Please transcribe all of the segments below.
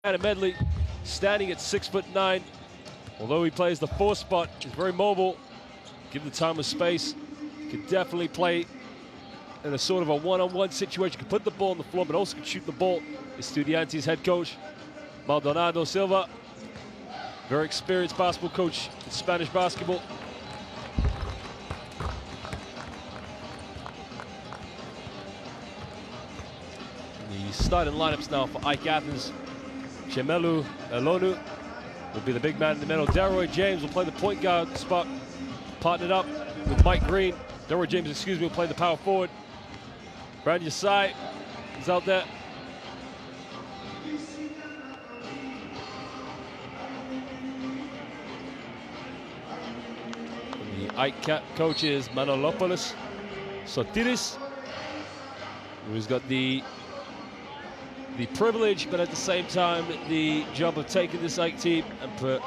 Adam Medley, standing at 6'9". Although he plays the 4 spot, he's very mobile. Give the time and space. Can definitely play in a sort of a one-on-one situation. Can put the ball on the floor, but also can shoot the ball. Estudiantes head coach, Maldonado Silva. Very experienced basketball coach in Spanish basketball. The starting lineups now for AEK Athens. Chemelu Elonu will be the big man in the middle. Delroy James will play the point guard spot, partnered up with Mike Green. Delroy James, excuse me, will play the power forward. Brad Yasai is out there. And the AEK coach is Manolopoulos Sotiris, who's got the privilege, but at the same time, the job of taking this AEK team and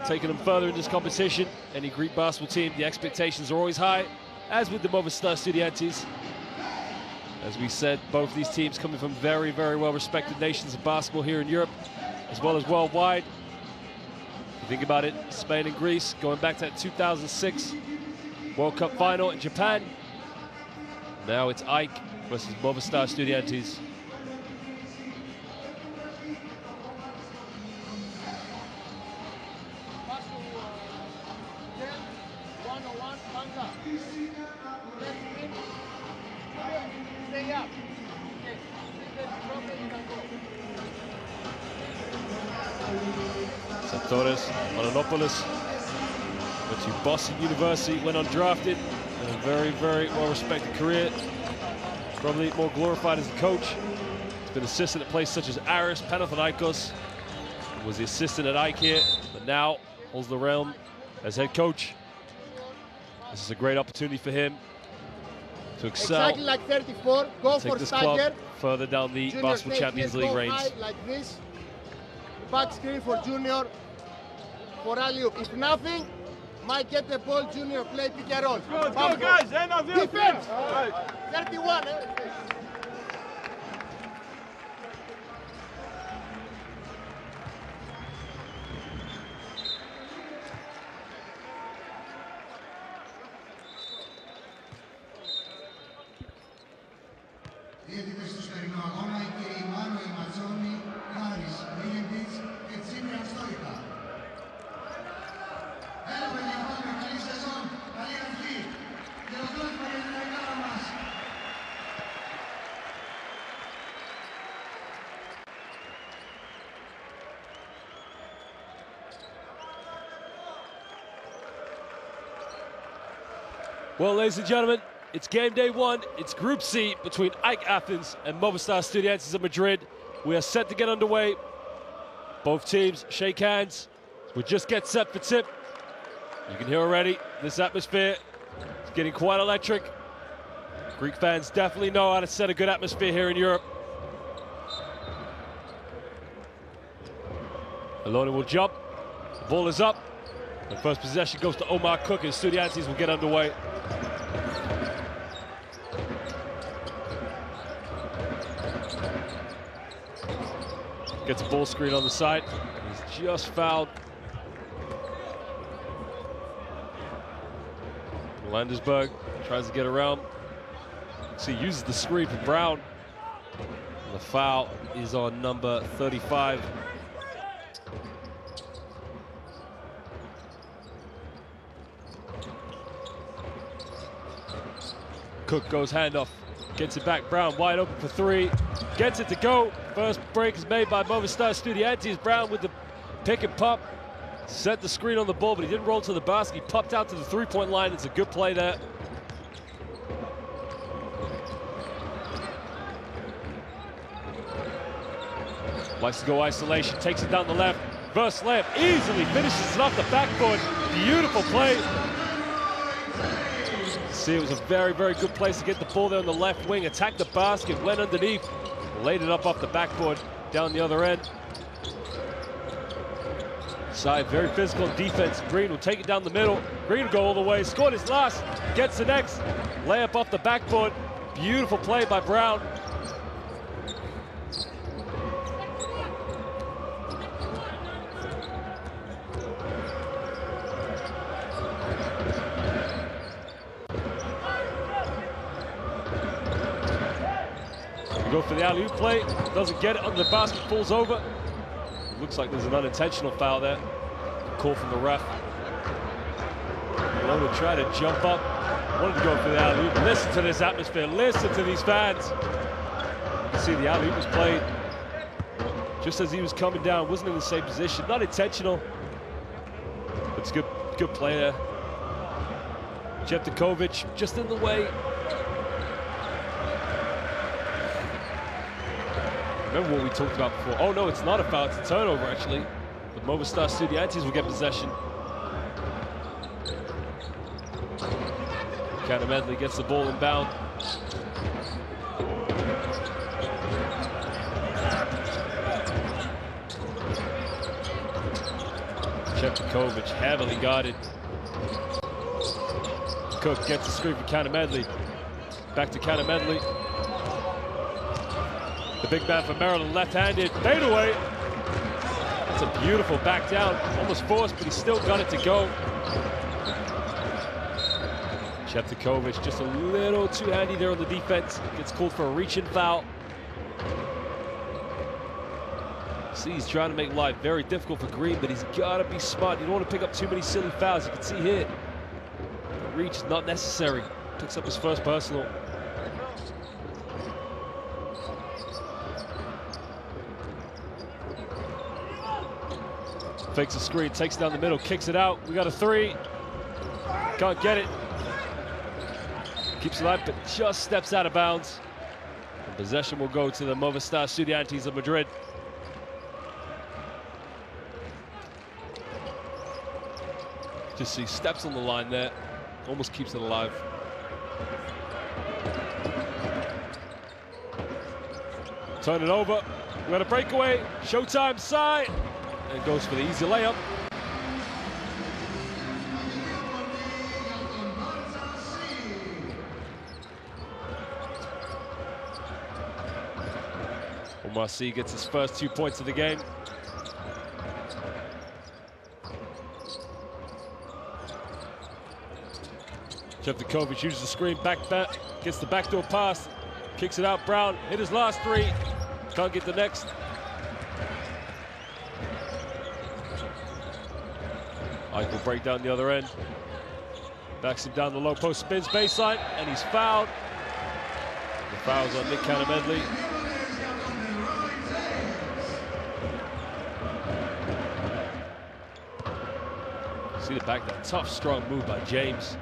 taking them further in this competition. Any Greek basketball team, the expectations are always high, as with the Movistar Estudiantes. As we said, both these teams coming from very, very well-respected nations of basketball here in Europe, as well as worldwide. If you think about it, Spain and Greece, going back to that 2006 World Cup final in Japan. Now it's AEK versus Movistar Estudiantes. Torres, Manolopoulos, went to Boston University, went undrafted, and a very, very well-respected career. Probably more glorified as a coach. He's been assistant at places such as Aris, Panathinaikos, was the assistant at AEK here, but now holds the realm as head coach. This is a great opportunity for him to excel. Exactly like 34, go take for this stagger. club further down the Junior Basketball Champions League range. Like this. Back screen for Junior, for alley-oop. If nothing, might get the ball. Junior play pick and roll. Go guys, Defense. 31. Well, ladies and gentlemen, it's game day 1. It's Group C between AEK Athens and Movistar Estudiantes of Madrid. We are set to get underway. Both teams shake hands. We just get set for tip. You can hear already this atmosphere is getting quite electric. Greek fans definitely know how to set a good atmosphere here in Europe. Elonu will jump. The ball is up. The first possession goes to Omar Cook, and Estudiantes will get underway. Gets a ball screen on the side. He's just fouled. Landersberg tries to get around. So he uses the screen for Brown. And the foul is on number 35. Cook goes handoff, gets it back. Brown wide open for 3, gets it to go. First break is made by Movistar Estudiantes. Brown with the pick and pop, set the screen on the ball, but he didn't roll to the basket. He popped out to the 3-point line. It's a good play there. Likes to go isolation, takes it down the left. Reverse layup, easily finishes it off the backboard. Beautiful play. See, it was a very, very good place to get the ball there on the left wing, attacked the basket, went underneath, laid it up off the backboard, down the other end. Side, very physical defense. Green will take it down the middle. Green will go all the way, scored his last, gets the next, layup off the backboard. Beautiful play by Brown. go for the alley-oop play. Doesn't get it under the basket, falls over. Looks like there's an unintentional foul there. Call from the ref. Loda tried to jump up. Wanted to go for the alley-oop. Listen to this atmosphere. Listen to these fans. You can see the alley-oop was played just as he was coming down. Wasn't in the same position. Not intentional. But it's good play there. Jeftokovic just in the way. Remember what we talked about before. Oh no, it's not a foul, it's a turnover actually. But Movistar Estudiantes will get possession. Canamedley gets the ball inbound. Jeftokovic heavily guarded. Cook gets the screen for Canamedley. Back to Canamedley. The big man for Maryland, left-handed, fadeaway. That's a beautiful back down, almost forced, but he still got it to go. Jeftokovic just a little too handy there on the defense. Gets called for a reach-in foul. See, he's trying to make life very difficult for Green, but he's got to be smart. You don't want to pick up too many silly fouls. You can see here, the reach is not necessary. Picks up his first personal. Fakes a screen, takes it down the middle, kicks it out. We got a three. Can't get it. Keeps it alive, but just steps out of bounds. And possession will go to the Movistar Estudiantes of Madrid. Just see steps on the line there. Almost keeps it alive. Turn it over. We got a breakaway. Showtime side. And goes for the easy layup. Omar Sy gets his first 2 points of the game. Jeftokovic uses the screen, back, gets the backdoor pass, kicks it out. Brown hit his last three, can't get the next. Ike will break down the other end. Backs him down the low post, spins baseline, and he's fouled. The foul's on Nick Canamedley. See the back, that tough, strong move by James.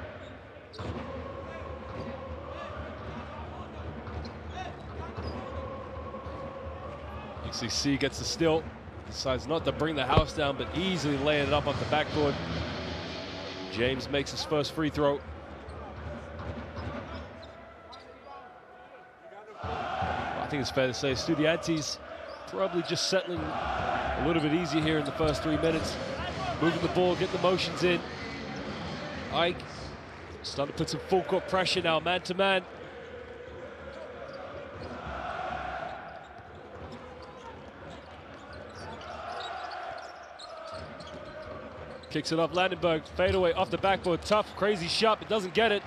You see Sy gets the steal. Decides not to bring the house down, but easily laying it up off the backboard. James makes his first free throw. I think it's fair to say Estudiantes probably just settling a little bit easier here in the first 3 minutes. Moving the ball, getting the motions in. Ike starting to put some full court pressure now, man to man. Kicks it up, Landenberg, fadeaway off the backboard, tough, crazy shot, but doesn't get it.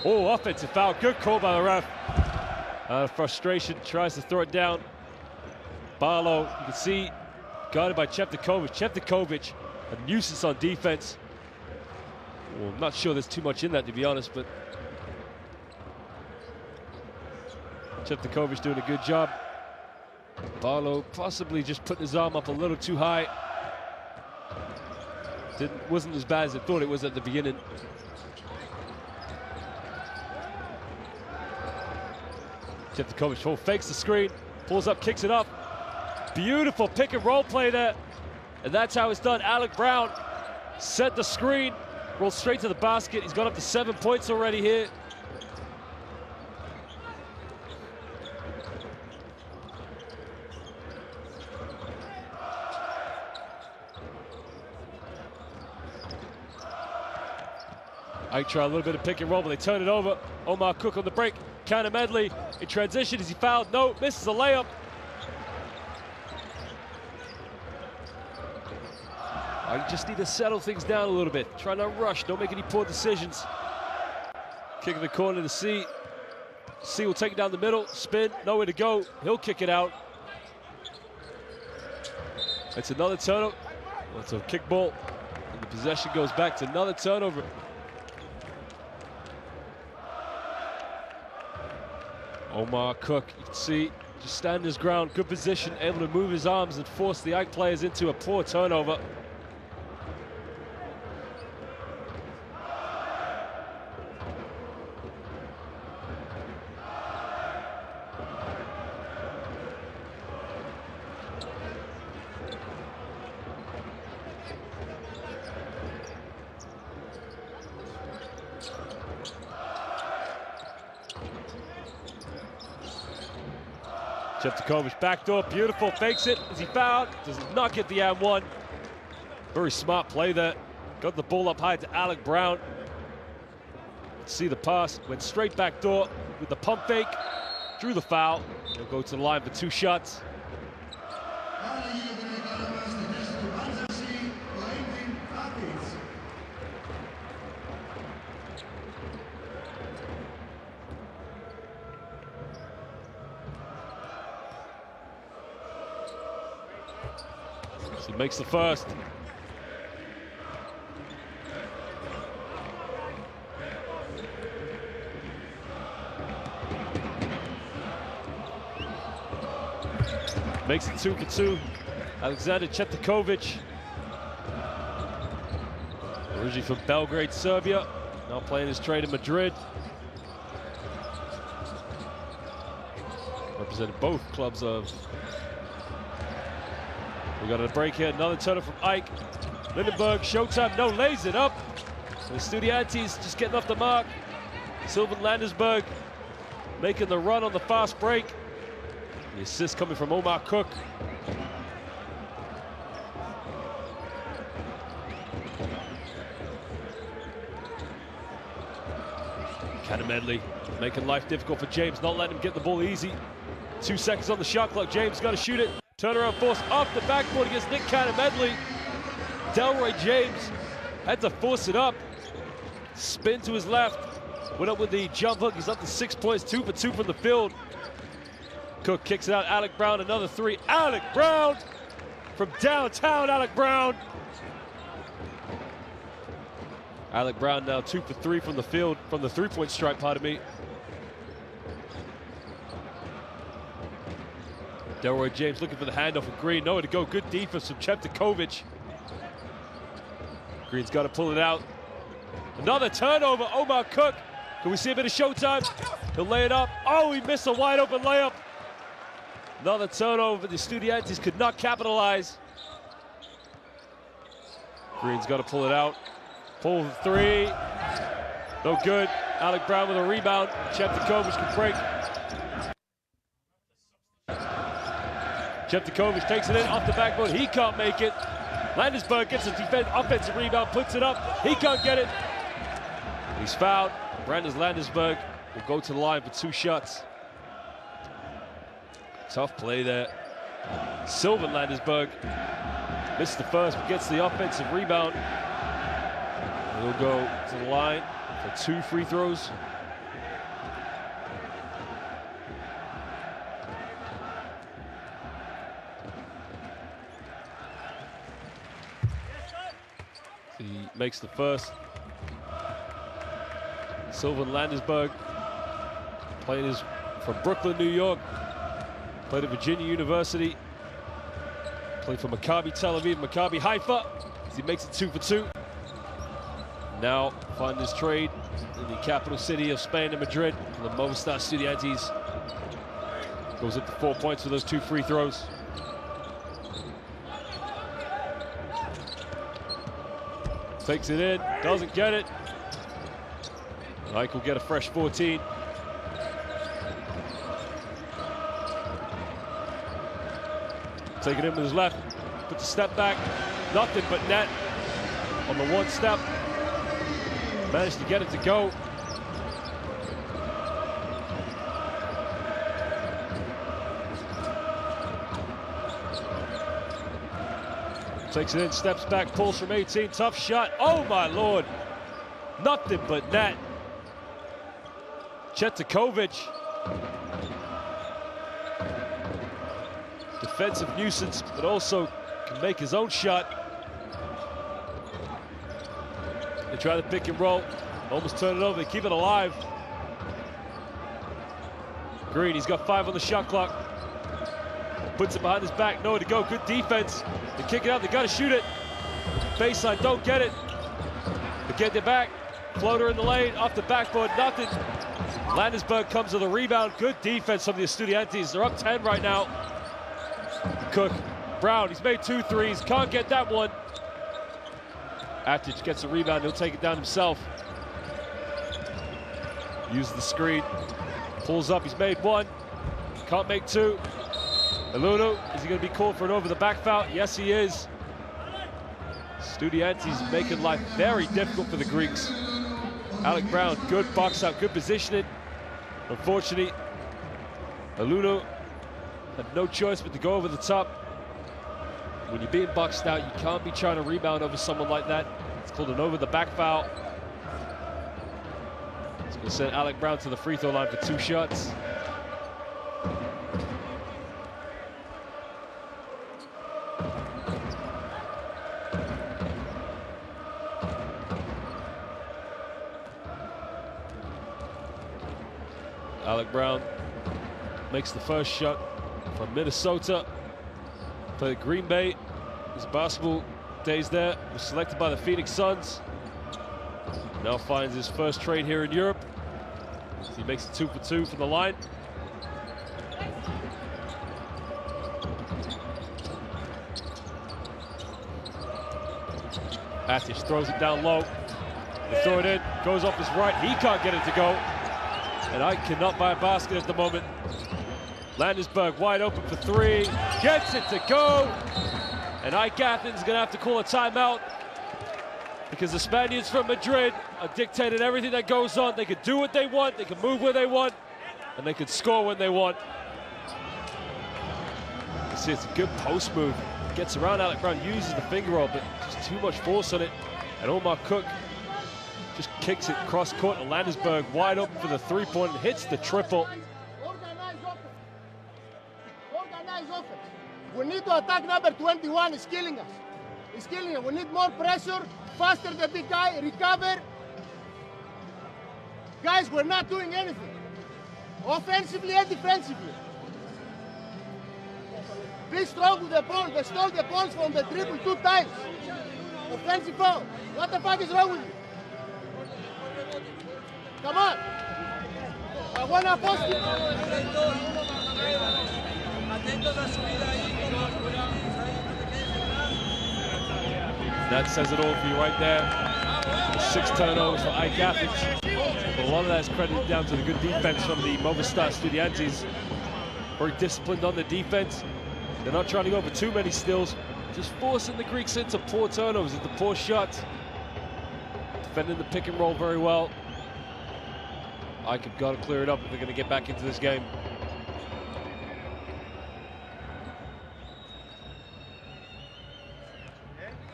Oh, offensive foul, good call by the ref. Out of frustration, tries to throw it down. Barlow, you can see, guarded by Jeftokovic. Jeftokovic, a nuisance on defense. Well, I'm not sure there's too much in that, to be honest, but Jeftokovic doing a good job. Barlow possibly just putting his arm up a little too high. Wasn't as bad as I thought it was at the beginning. Jeftokovic fakes the screen, pulls up, kicks it up. Beautiful pick and roll play there. And that's how it's done. Alec Brown set the screen, rolled straight to the basket. He's got up to 7 points already here. Ike try a little bit of pick and roll, but they turn it over. Omar Cook on the break. Canamedley in transition. Is he fouled? No, misses a layup. I just need to settle things down a little bit. Try not to rush, don't make any poor decisions. Kick in the corner to Sy. C will take it down the middle, spin, nowhere to go. He'll kick it out. It's another turnover. Well, it's a kick ball. And the possession goes back to another turnover. Omar Cook, you can see, just standing his ground, good position, able to move his arms and force the Ike players into a poor turnover. Jeftakovic backdoor, beautiful, fakes it as he fouled, does not get the and one. Very smart play there. Got the ball up high to Alec Brown. See the pass, went straight back door with the pump fake, drew the foul. He'll go to the line for 2 shots. He makes the first. Makes it 2 for 2. Alexander Jeftakovic, originally from Belgrade, Serbia, now playing his trade in Madrid. Represented both clubs of. We got a break here, another turner from Ike. Lindenberg, showtime, no, lays it up. The Estudiantes just getting off the mark. Sylvan Landesberg making the run on the fast break. The assist coming from Omar Cook. Medley making life difficult for James, not letting him get the ball easy. 2 seconds on the shot clock. James got to shoot it. Turnaround force off the backboard against Nick Medley. Delroy James had to force it up. Spin to his left. Went up with the jump hook. He's up to 6 points, 2 for 2 from the field. Cook kicks it out. Alec Brown, another 3. Alec Brown from downtown. Alec Brown. Alec Brown now 2 for 3 from the field, from the 3-point stripe, pardon me. Delroy James looking for the handoff with Green. Nowhere to go. Good defense from Jeftakovic. Green's got to pull it out. Another turnover. Omar Cook. Can we see a bit of showtime? He'll lay it up. Oh, he missed a wide open layup. Another turnover. The Estudiantes could not capitalize. Green's got to pull it out. Pull the 3. No good. Alec Brown with a rebound. Jeftakovic can break. Jeftakovic takes it in off the backboard. He can't make it. Landesberg gets a offensive rebound, puts it up. He can't get it. He's fouled. Brandon Landesberg will go to the line for 2 shots. Tough play there. Sylvan Landesberg missed the first, but gets the offensive rebound. He'll go to the line for 2 free throws. He makes the first. Sylvan Landesberg, playing from Brooklyn, New York. Played at Virginia University. Played for Maccabi Tel Aviv, Maccabi Haifa. As he makes it 2 for 2. Now finding his trade in the capital city of Spain and Madrid. The Movistar Estudiantes goes up to 4 points for those 2 free throws. Takes it in, doesn't get it. Ike will get a fresh 14. Take it in with his left, puts a step back, nothing but net on the 1 step. Managed to get it to go. Takes it in, steps back, pulls from 18, tough shot. Oh my Lord, nothing but net. Jeftakovic Defensive nuisance, but also can make his own shot. They try the pick and roll, almost turn it over, they keep it alive. Green, he's got 5 on the shot clock. Puts it behind his back, nowhere to go, good defense. They kick it out, they gotta shoot it. Baseline, don't get it. They get it back, floater in the lane, off the backboard, nothing. Landesberg comes with a rebound, good defense from the Estudiantes. They're up 10 right now. Cook, Brown, he's made 2 threes, can't get that one. Atic gets a rebound, he'll take it down himself. Uses the screen, pulls up, he's made 1, can't make 2. Eluno, is he going to be called for an over the back foul? Yes, he is. Estudiantes making life very difficult for the Greeks. Alec Brown, good box out, good positioning. Unfortunately, Eluno had no choice but to go over the top. When you're being boxed out, you can't be trying to rebound over someone like that. It's called an over the back foul. It's going to send Alec Brown to the free throw line for 2 shots. Alec Brown makes the first shot from Minnesota. Played Green Bay. His basketball days there. Was selected by the Phoenix Suns. Now finds his first trade here in Europe. He makes it 2 for 2 from the line. Atic throws it down low. They throw it in, goes off his right. He can't get it to go. And Ike cannot buy a basket at the moment. Landesberg wide open for 3. Gets it to go. And Ike Athens gonna have to call a timeout because the Spaniards from Madrid are dictating everything that goes on. They can do what they want, they can move where they want, and they can score when they want. You see, it's a good post move. Gets around Alec Brown, uses the finger roll, but just too much force on it. And Omar Cook just kicks it cross court, and Landesberg wide open for the 3-point and hits the triple. Organize offense. We need to attack number 21, is killing us. It's killing us. We need more pressure, faster the big guy, recover. Guys, we're not doing anything. Offensively and defensively. Be strong with the ball. They stole the balls from the dribble 2 times. Offensive foul. What the fuck is wrong with you? Come on. I want to post it. That says it all for you right there. The 6 turnovers for Ike Athens. But a lot of that is credited down to the good defense from the Movistar Estudiantes. Very disciplined on the defense. They're not trying to go for too many steals, just forcing the Greeks into poor turnovers, into poor shots. Defending the pick and roll very well. Ike have got to clear it up if they're going to get back into this game.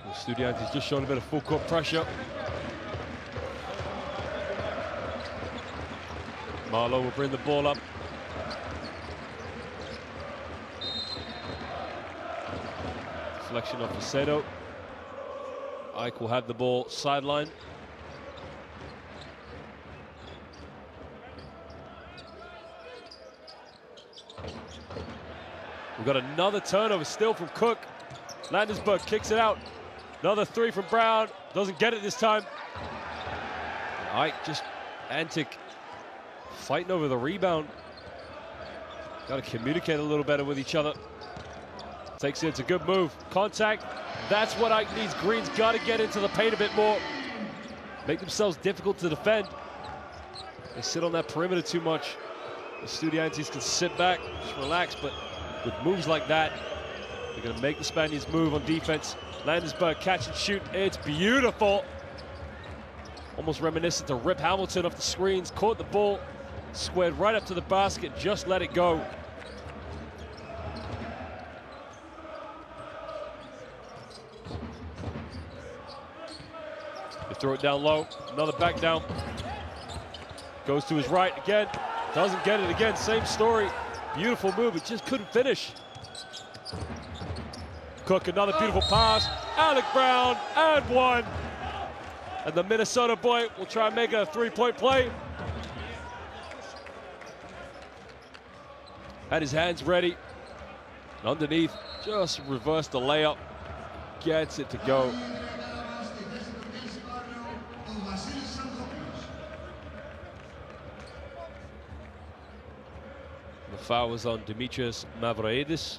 The Estudiantes just showing a bit of full court pressure. Marlowe will bring the ball up. Deflection off Macedo. Ike will have the ball sideline. We've got another turnover still from Cook. Landesberg kicks it out. Another 3 from Brown. Doesn't get it this time. Ike just antic. Fighting over the rebound. Got to communicate a little better with each other. Takes it, it's a good move. Contact. That's what Ike needs. Green's got to get into the paint a bit more. Make themselves difficult to defend. They sit on that perimeter too much. The Estudiantes can sit back, just relax, but with moves like that, they're going to make the Spaniards move on defense. Landesberg catch and shoot. It's beautiful. Almost reminiscent to Rip Hamilton off the screens. Caught the ball, squared right up to the basket, just let it go. They throw it down low. Another back down. Goes to his right again. Doesn't get it again, same story. Beautiful move, but just couldn't finish. Cook, another beautiful pass. Alec Brown, and one. And the Minnesota boy will try and make a three-point play. Had his hands ready. And underneath, just reversed the layup. Gets it to go. The foul was on Demetrius Mavroidis.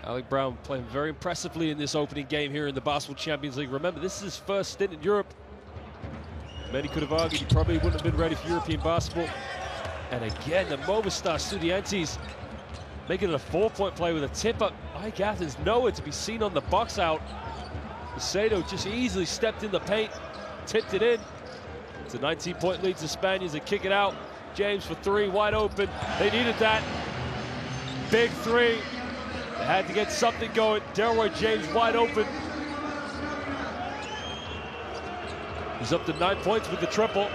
Alec Brown playing very impressively in this opening game here in the Basketball Champions League. Remember, this is his first stint in Europe. Many could have argued he probably wouldn't have been ready for European basketball. And again, the Movistar Estudiantes making it a 4-point play with a tip-up. Ike Athens nowhere to be seen on the box out. Macedo just easily stepped in the paint, tipped it in. It's a 19-point lead to Spaniards. They kick it out. James for three, wide open. They needed that. Big three. They had to get something going. Delroy James wide open. He's up to 9 points with the triple.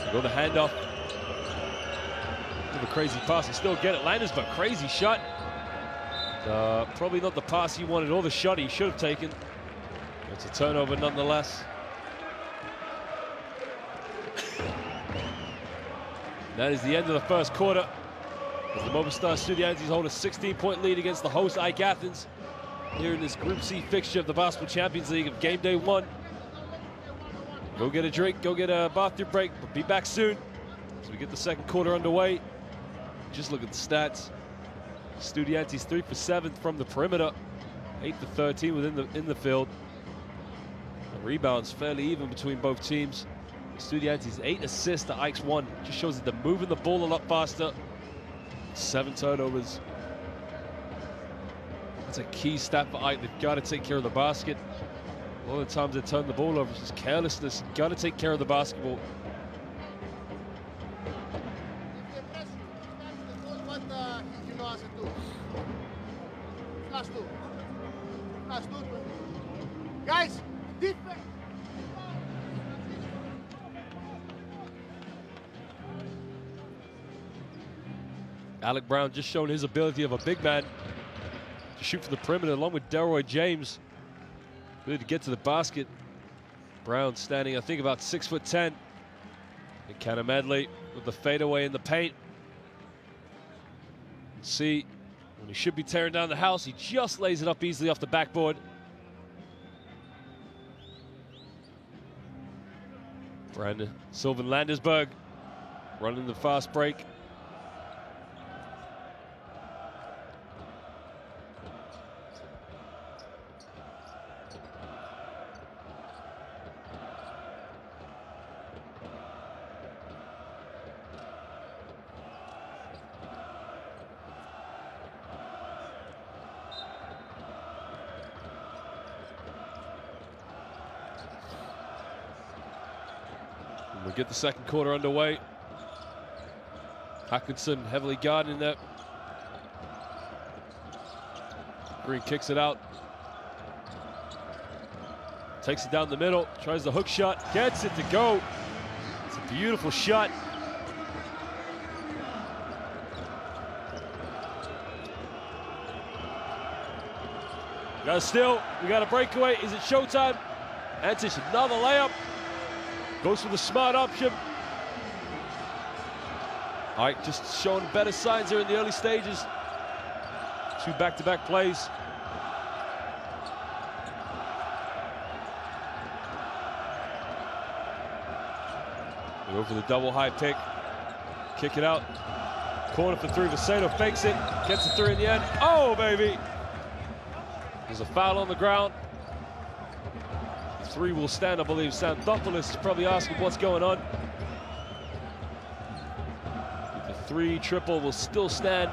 They go the handoff. Bit of a crazy pass. He still get it. Landers, but crazy shot. Probably not the pass he wanted or the shot he should have taken. It's a turnover nonetheless. That is the end of the first quarter. As the Movistar Estudiantes hold a 16-point lead against the host Ike Athens here in this Group C fixture of the Basketball Champions League of game day 1. Go get a drink, go get a bathroom break, but be back soon as we get the second quarter underway. Just look at the stats. Estudiantes 3 for 7 from the perimeter, 8 for 13 within the field. The rebounds fairly even between both teams. Estudiantes 8 assists to Ike's 1. Just shows that they're moving the ball a lot faster. 7 turnovers. That's a key stat for Ike. They've got to take care of the basket. A lot of the times they turn the ball over. It's just carelessness. You've got to take care of the basketball. Guys, defense. Alec Brown just showing his ability of a big man to shoot from the perimeter along with Delroy James. Really to get to the basket. Brown standing, I think, about 6'10". And Cannon Medley with the fadeaway in the paint. And see, when he should be tearing down the house, he just lays it up easily off the backboard. Brandon Sylvan Landesberg running the fast break. We'll get the second quarter underway. Hutchinson heavily guarding that. Green kicks it out. Takes it down the middle, tries the hook shot, gets it to go. It's a beautiful shot. We got a steal, we got a breakaway. Is it showtime? Antich, another layup. Goes for the smart option. All right, just showing better signs here in the early stages. 2 back-to-back plays. We go for the double high pick. Kick it out. Corner for 3. Macedo fakes it. Gets the 3 in the end. Oh, baby. There's a foul on the ground. 3 will stand, I believe. Xanthopoulos is probably asking what's going on. The 3 triple will still stand.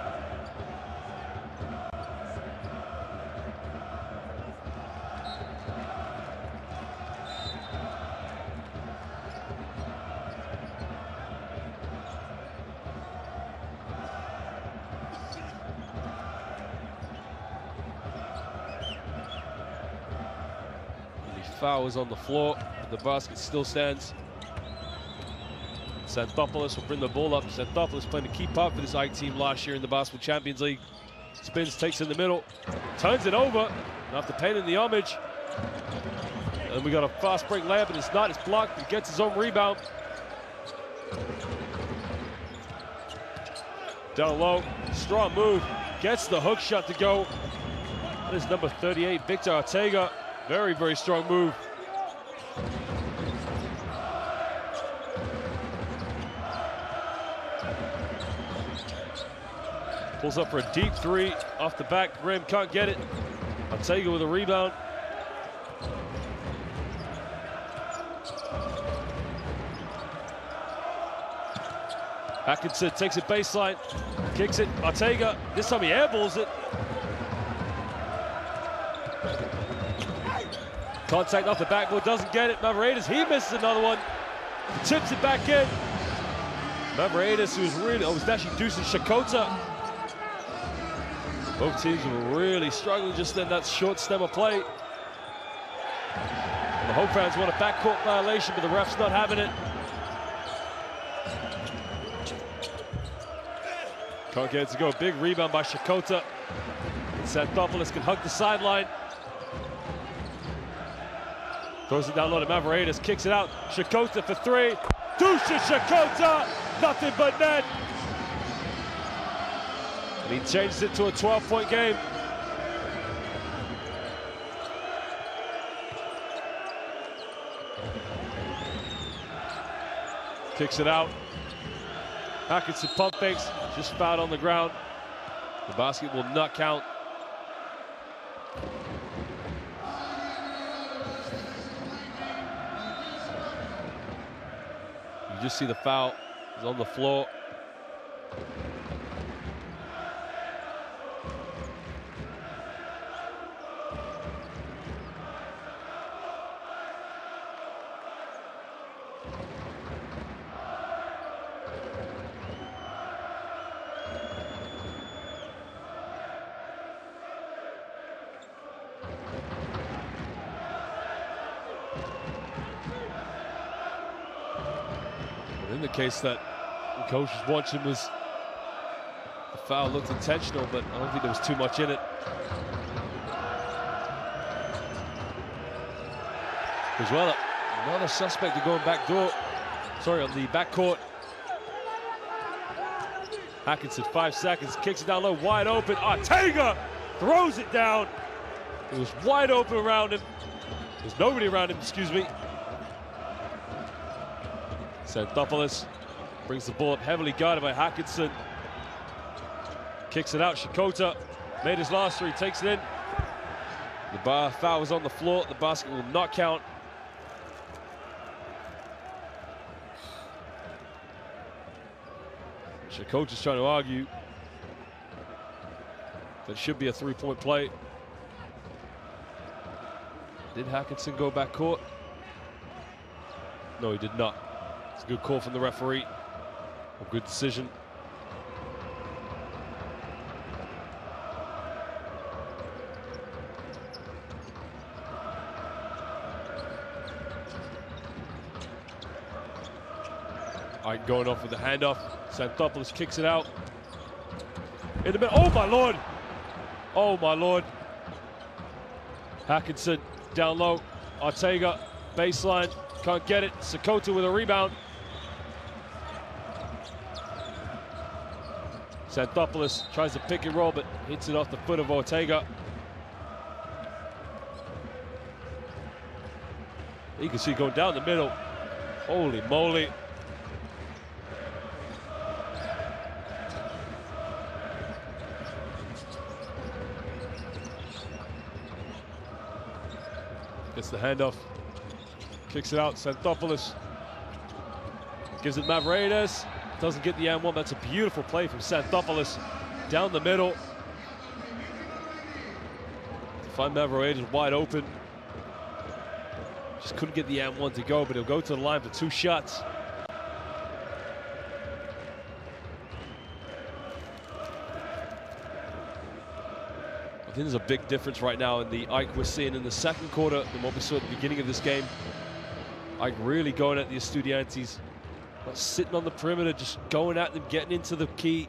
foul was on the floor, but the basket still stands. Xanthopoulos will bring the ball up. Xanthopoulos playing a key part for this Ike team last year in the Basketball Champions League. Spins, takes in the middle, turns it over, after painting the homage. And we got a fast break layup, and it's not, it's blocked. He gets his own rebound. Down low, strong move, gets the hook shot to go. That is number 38, Victor Ortega. Very, very strong move. Pulls up for a deep three off the back rim, can't get it. Ortega with a rebound. Atkinson takes it baseline, kicks it, Ortega, this time he airballs it. Contact off the backboard, doesn't get it. Mavroidis, he misses another one. Tips it back in. Mavroidis, who was really, it was actually Dusan Shakota. Both teams were really struggling just in that short stem of play. And the home fans want a backcourt violation, but the ref's not having it. Can't get it to go. Big rebound by Shakota. Xanthopoulos can hug the sideline. Throws it down low to Mavroidis, kicks it out. Shakota for three. Dusan Shakota, nothing but net. And he changes it to a 12-point game. Kicks it out. Atkinson pump fakes, just fouled on the ground. The basket will not count. You just see the foul is on the floor. In the case that the coach was watching, was the foul looked intentional, but I don't think there was too much in it. As well, another suspect going back door. Sorry, on the backcourt. Atkinson, 5 seconds, kicks it down low, wide open. Ortega throws it down. It was wide open around him. There's nobody around him, excuse me. Xanthopoulos brings the ball up, heavily guarded by Atkinson. Kicks it out, Shakota made his last three, takes it in. The foul was on the floor, the basket will not count. Shakota's trying to argue that it should be a three-point play. Did Atkinson go back court? No, he did not. It's a good call from the referee. A good decision. Ike going off with the handoff. Xanthopoulos kicks it out. In the middle. Oh my lord! Oh my lord! Atkinson down low. Ortega baseline. Can't get it. Shakota with a rebound. Xanthopoulos tries to pick and roll, but hits it off the foot of Ortega. You can see going down the middle. Holy moly. Gets the handoff. Kicks it out. Xanthopoulos gives it Mavroidis. Doesn't get the and one. That's a beautiful play from Xanthopoulos down the middle. To find Mavroidis wide open. Just couldn't get the and one to go, but he'll go to the line for 2 shots. think there's a big difference right now in the Ike we're seeing in the second quarter than what we saw at the beginning of this game. Ike really going at the Estudiantes, not sitting on the perimeter, just going at them, getting into the key,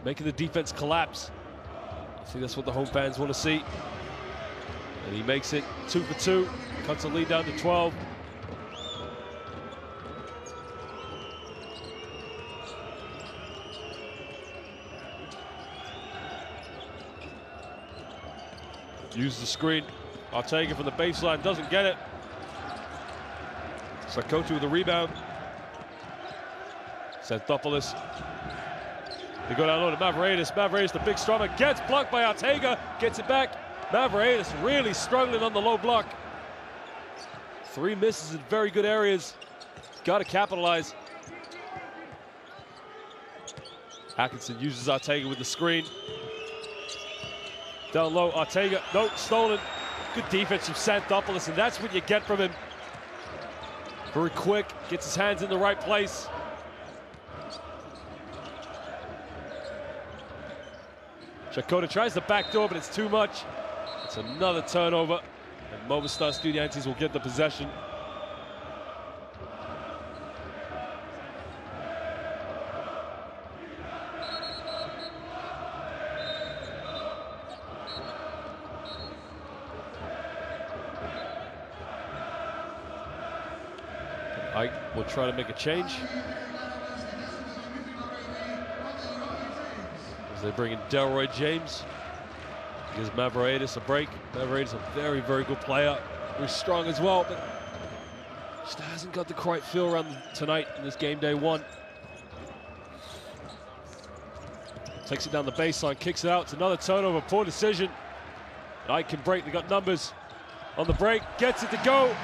making the defense collapse. I think that's what the home fans want to see. And he makes it 2 for 2, cuts the lead down to 12. Uses the screen. Arteaga from the baseline, doesn't get it. Sakoto with the rebound. Xanthopoulos. They go down low to Mavroidis. Mavroidis, the big strummer, gets blocked by Arteaga, gets it back. Mavroidis really struggling on the low block. 3 misses in very good areas. Got to capitalize. Atkinson uses Arteaga with the screen. Down low, Arteaga, no, stolen. Good defense from Xanthopoulos, and that's what you get from him. Very quick, gets his hands in the right place. Chakota tries the back door, but it's too much. It's another turnover, and Movistar Estudiantes will get the possession. Ike will try to make a change. As they bring in Delroy James. Gives Mavroidis a break. Mavroidis a very, very good player. Very strong as well, but just hasn't got the quite feel around tonight in this game day 1. Takes it down the baseline, kicks it out. It's another turnover, poor decision. Ike can break, they got numbers on the break, gets it to go.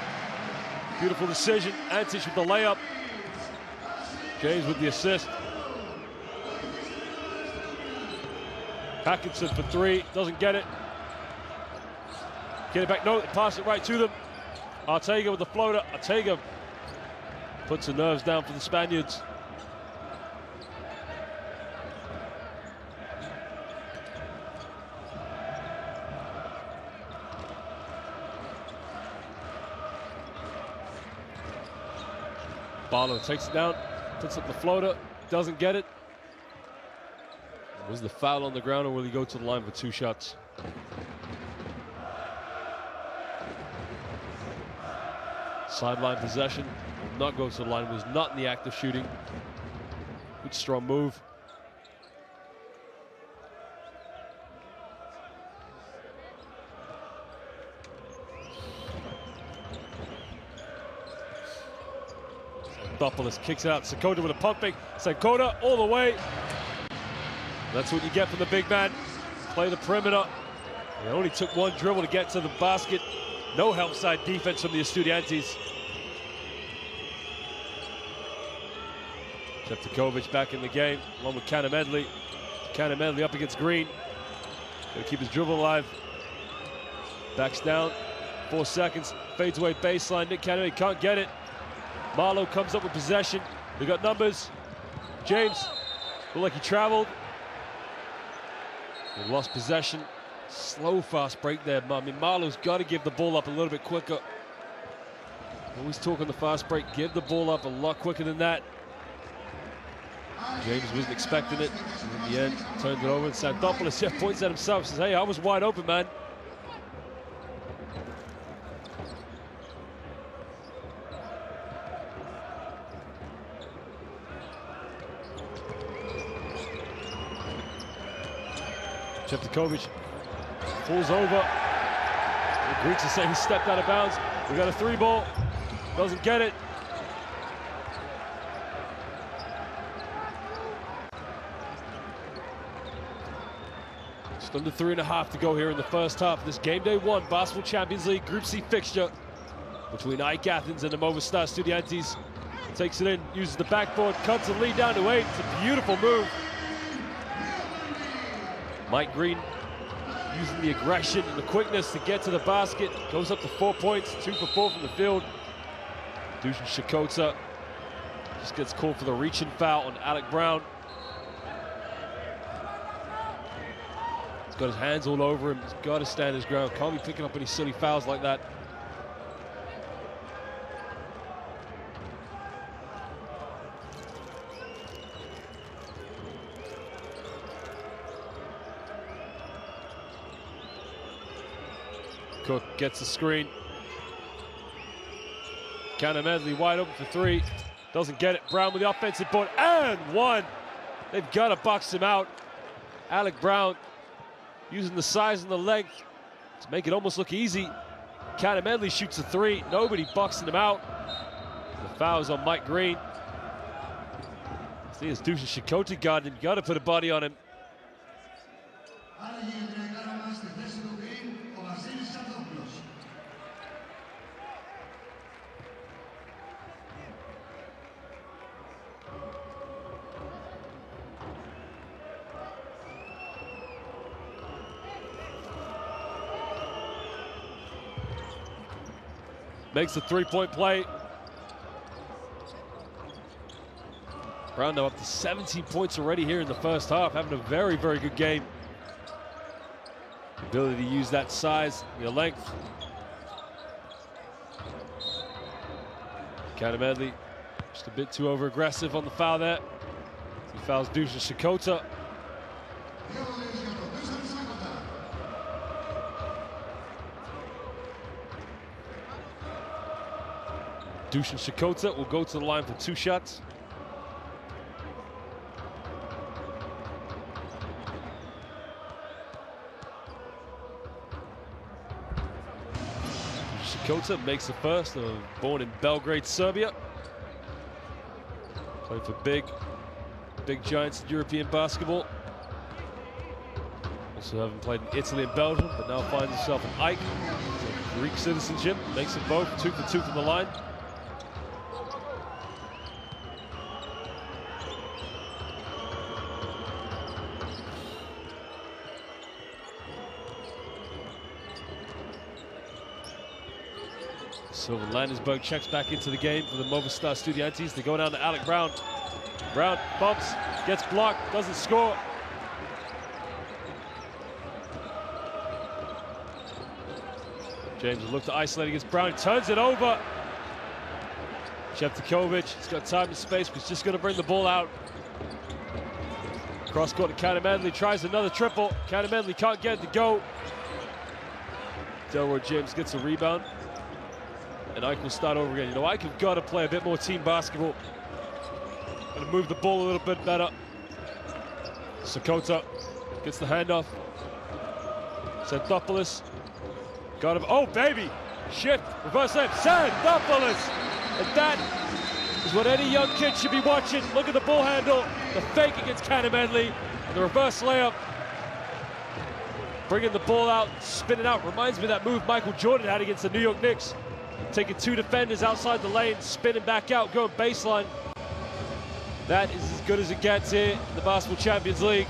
Beautiful decision. Antic with the layup. James with the assist. Atkinson for 3, doesn't get it. Get it back, no, pass it right to them. Arteaga with the floater. Arteaga puts the nerves down for the Spaniards. Barlow takes it down, puts up the floater, doesn't get it. Was the foul on the ground, or will he go to the line for 2 shots? Sideline possession, will not go to the line, was not in the act of shooting. Good strong move. Xanthopoulos kicks it out. Sakoto with a pump fake. Sakoto all the way. That's what you get from the big man. Play the perimeter. It only took 1 dribble to get to the basket. No help side defense from the Estudiantes. Jeftokovic back in the game, along with Kanamedli. Kanamedli up against Green. Gonna keep his dribble alive. Backs down. 4 seconds. Fades away baseline. Nick Kanamedli can't get it. Marlowe comes up with possession. They got numbers. James looked like he traveled. He lost possession. Slow, fast break there. I mean, Marlowe's got to give the ball up a little bit quicker. Always talking the fast break. Give the ball up a lot quicker than that. James wasn't expecting it. And in the end, turned it over. And Xanthopoulos points at himself. Says, hey, I was wide open, man. Jeftokovic falls over. The Greeks are saying he stepped out of bounds. We got a 3 ball. Doesn't get it. Just under 3.5 to go here in the first half. This game day 1 Basketball Champions League Group C fixture between Ike Athens and the Movistar Estudiantes. Takes it in, uses the backboard, cuts the lead down to 8. It's a beautiful move. Mike Green using the aggression and the quickness to get to the basket. Goes up to 4 points, 2 for 4 from the field. Dusan Chakota just gets called for the reaching foul on Alec Brown. got his hands all over him. He's got to stand his ground. Can't be picking up any silly fouls like that. Cook gets the screen. Cannon Medley wide open for three. Doesn't get it. Brown with the offensive board and one. They've got to box him out. Alec Brown using the size and the length to make it almost look easy. Cannon Medley shoots a three. Nobody boxing him out. The foul's on Mike Green. See, it's Dusan Shikote guarding him. You got to put a body on him. Makes the three-point play. Brown now up to 17 points already here in the first half, having a very, very good game. Ability to use that size, the length. Cannon Medley just a bit too over-aggressive on the foul there. He fouls Dusan Shikote. Dusan Shikote will go to the line for 2 shots. Shikote makes the first, born in Belgrade, Serbia. Played for big giants in European basketball. Also having played in Italy and Belgium, but now finds himself in AEK. Greek citizenship, makes it both, 2 for 2 from the line. Silver Landesberg checks back into the game for the Movistar Estudiantes. They go down to Alec Brown. Brown bumps, gets blocked, doesn't score. James will look to isolate against Brown. He turns it over. Shevtikovic, he's got time and space, but he's just going to bring the ball out. Cross court to Cannon Medley, tries another triple. Cannon Medley can't get it to go. Delroy James gets a rebound. And AEK will start over again. You know, AEK have got to play a bit more team basketball. Got to move the ball a little bit better. Shikote gets the handoff. Xanthopoulos got him. Oh, baby! Shift, reverse layup, Xanthopoulos! And that is what any young kid should be watching. Look at the ball handle, the fake against Cannon Medley, and the reverse layup. Bringing the ball out, spinning out. Reminds me of that move Michael Jordan had against the New York Knicks. Taking 2 defenders outside the lane, spinning back out, going baseline. That is as good as it gets here in the Basketball Champions League.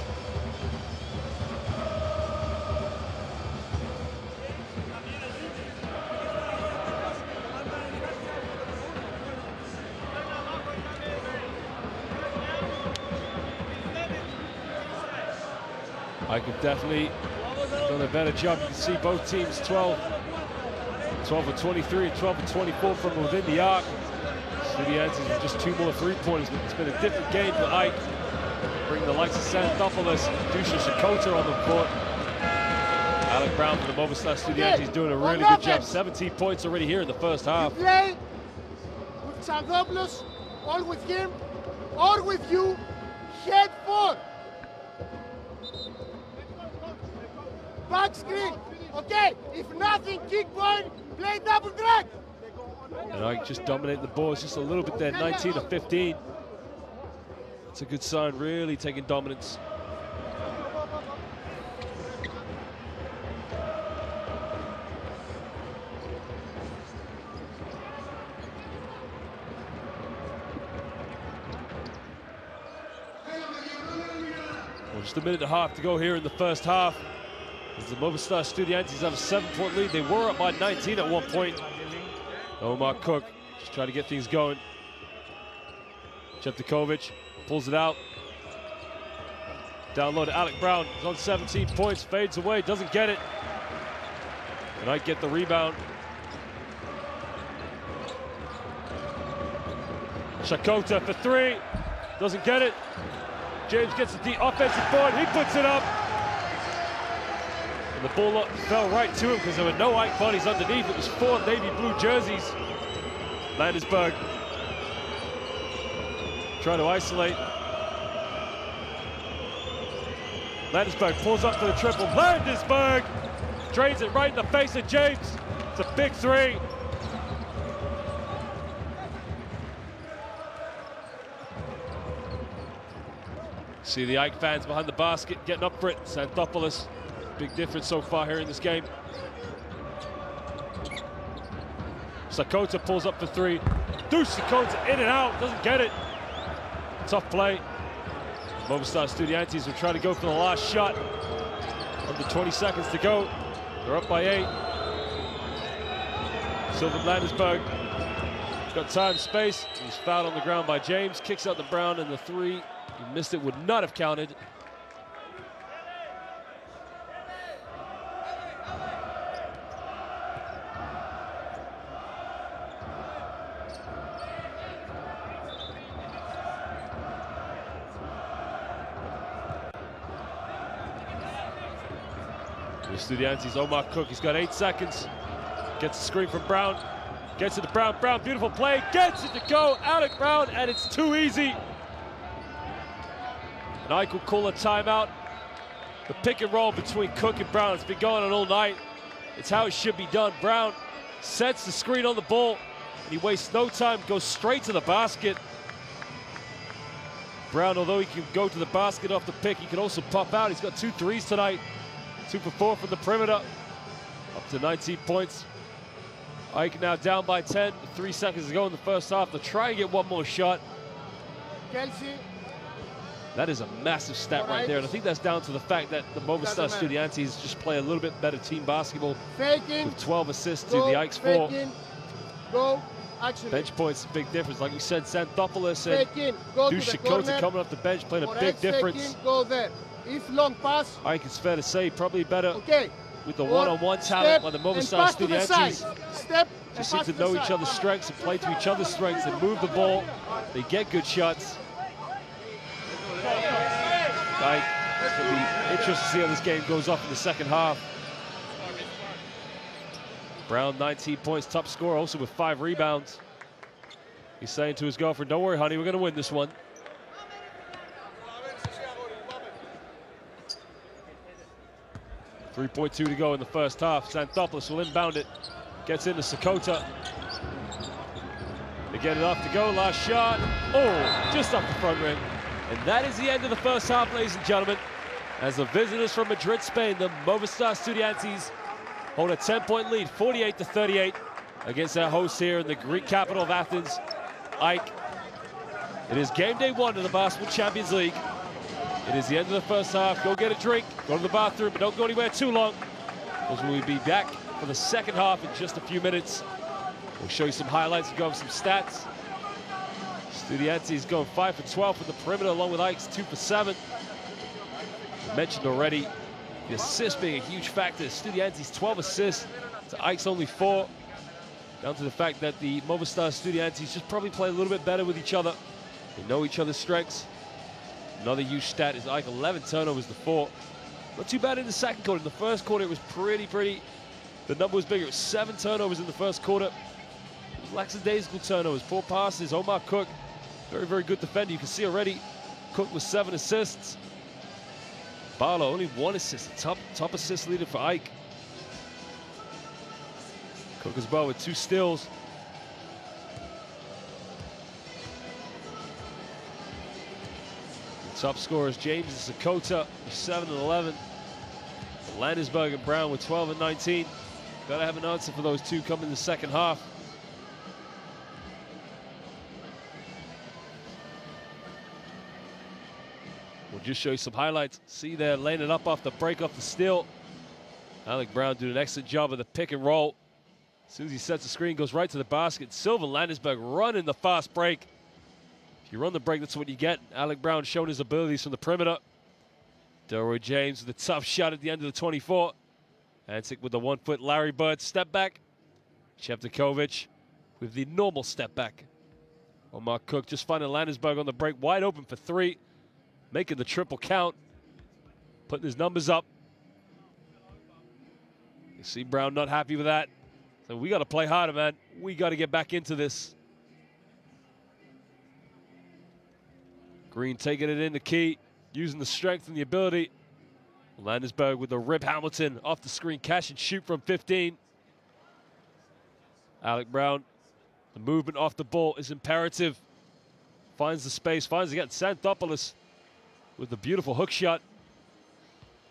I could definitely done a better job. You can see both teams 12 for 23 and 12 for 24 from within the arc. Estudiantes with just 2 more three-pointers, but it's been a different game for AEK. Bring the likes of Xanthopoulos and Dusan Shikote on the court. Alec Brown for the Movistar Estudiantes doing a really good job. 17 points already here in the first half. You play with Xanthopoulos, or with him, or with you, head 4. Back screen, okay? If nothing, kick point, play double drag. And AEK just dominating the ball. It's just a little bit there, 19 to 15. It's a good sign, really taking dominance. Well, just a minute and a half to go here in the first half. As the Movistar Estudiantes have a 7-point lead. They were up by 19 at one point. Omar Cook just trying to get things going. Shevtikovic pulls it out. Down low to Alec Brown. He's on 17 points, fades away, doesn't get it. And Ike get the rebound. Chakota for three, doesn't get it. James gets the offensive board, he puts it up. And the ball fell right to him because there were no Ike bodies underneath. It was 4 navy blue jerseys. Landisberg trying to isolate. Landisberg pulls up for the triple. Landisberg drains it right in the face of James. It's a big three. See the Ike fans behind the basket getting up for it. Xanthopoulos, big difference so far here in this game. Sakota pulls up for three. Deuce Sakota in and out, doesn't get it. Tough play. Movistar Estudiantes will try to go for the last shot. Under 20 seconds to go. They're up by 8. Sylvan Landisberg got time, space. He's fouled on the ground by James. Kicks out the Brown, and the three, he missed it, would not have counted. Estudiantes, Omar Cook, he's got 8 seconds. Gets the screen from Brown. Gets it to Brown. Brown, beautiful play. Gets it to go. Alec Brown, and it's too easy. And Ike will call a timeout. The pick and roll between Cook and Brown, it's been going on all night. It's how it should be done. Brown sets the screen on the ball, and he wastes no time, goes straight to the basket. Brown, although he can go to the basket off the pick, he can also pop out. He's got 2 threes tonight. 2 for 4 from the perimeter. Up to 19 points. Ike now down by 10. 3 seconds to go in the first half. They'll try and get one more shot. Kelsey. That is a massive stat right there. And I think that's down to the fact that the Movistar Estudiantes just play a little bit better team basketball. Faking. With 12 assists to the Ike's 4. Go. Actually. Bench points, a big difference. Like we said, Xanthopoulos and Deuce Chakota coming off the bench playing a big difference. Go there. If long pass, Ike, it's fair to say, probably better with the one-on-one talent by the Movistar Estudiantes. Just seem to know each other's strengths and play to each other's strengths. They move the ball, they get good shots. Ike, it's going to be interesting to see how this game goes up in the second half. Brown, 19 points, top scorer, also with 5 rebounds. He's saying to his girlfriend, don't worry, honey, we're going to win this one. .2 to go in the first half. Xanthopoulos will inbound it. Gets into Sakota. They get it off to go. Last shot. Oh, just off the front rim. And that is the end of the first half, ladies and gentlemen. As the visitors from Madrid, Spain, the Movistar Estudiantes hold a 10-point lead, 48-38, against their hosts here in the Greek capital of Athens, Ike. It is game day 1 of the Basketball Champions League. It is the end of the first half. Go get a drink, go to the bathroom, but don't go anywhere too long, because we'll be back for the second half in just a few minutes. We'll show you some highlights and go over some stats. Estudiantes going 5 for 12 from the perimeter, along with Ike's 2 for 7. I mentioned already the assist being a huge factor. Estudiantes 12 assists to Ike's only 4. Down to the fact that the Movistar Estudiantes just probably play a little bit better with each other. They know each other's strengths. Another huge stat is Ike, 11 turnovers to 4. Not too bad in the second quarter. In the first quarter, it was pretty. The number was bigger. It was 7 turnovers in the first quarter. It was lackadaisical turnovers, poor passes. Omar Cook, very good defender. You can see already, Cook with 7 assists. Barlow, only 1 assist. Top assist leader for Ike. Cook as well with 2 steals. Top scorers James and Sakota with 7 and 11. Landisberg and Brown with 12 and 19. Got to have an answer for those 2 coming in the second half. We'll just show you some highlights. See there, laying it up off the break, off the steal. Alec Brown doing an excellent job of the pick and roll. As soon as he sets the screen, goes right to the basket. Sylvan Landisberg running the fast break. If you run the break, that's what you get. Alec Brown showing his abilities from the perimeter. Delroy James with a tough shot at the end of the 24. Antic with the 1 foot Larry Bird step back. Cheptikovic with the normal step back. Omar Cook just finding Landesberg on the break, wide open for 3, making the triple count, putting his numbers up. You see Brown not happy with that. So we got to play harder, man. We got to get back into this. Green taking it in the key, using the strength and the ability. Landesberg with the rip Hamilton off the screen, catch and shoot from 15. Alec Brown, the movement off the ball is imperative. Finds the space, finds again Xanthopoulos with the beautiful hook shot.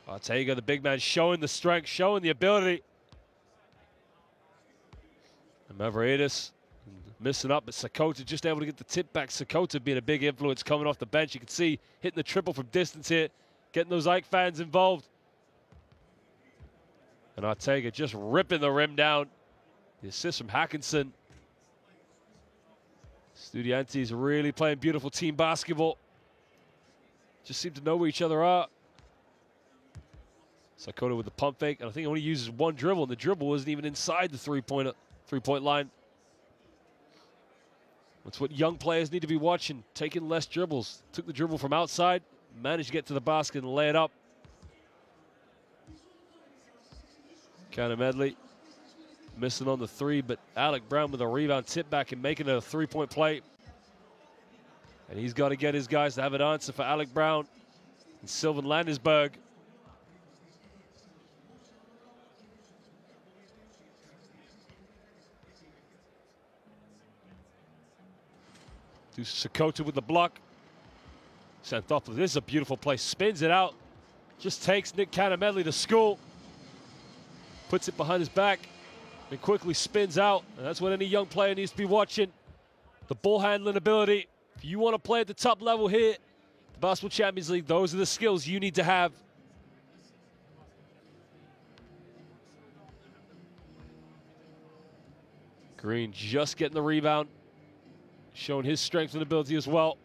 Ortega, the big man, showing the strength, showing the ability. And Mavroidis missing up, but Sakota just able to get the tip back. Sakota being a big influence coming off the bench. You can see hitting the triple from distance here, getting those Ike fans involved. And Ortega just ripping the rim down. The assist from Hackinson. Studiantes really playing beautiful team basketball. Just seem to know where each other are. Sakota with the pump fake, and I think he only uses one dribble, and the dribble wasn't even inside the three-point line. That's what young players need to be watching, taking less dribbles. Took the dribble from outside, managed to get to the basket and lay it up. Counter Medley missing on the 3, but Alec Brown with a rebound, tip back and making it a 3-point play. And he's got to get his guys to have an answer for Alec Brown and Sylvan Landesberg. To Sakota with the block. Xanthopoulos, this is a beautiful play, spins it out. Just takes Nick Canamedley to school. Puts it behind his back. And quickly spins out, and that's what any young player needs to be watching. The ball handling ability. If you want to play at the top level here, the Basketball Champions League, those are the skills you need to have. Green just getting the rebound, showing his strength and ability as well.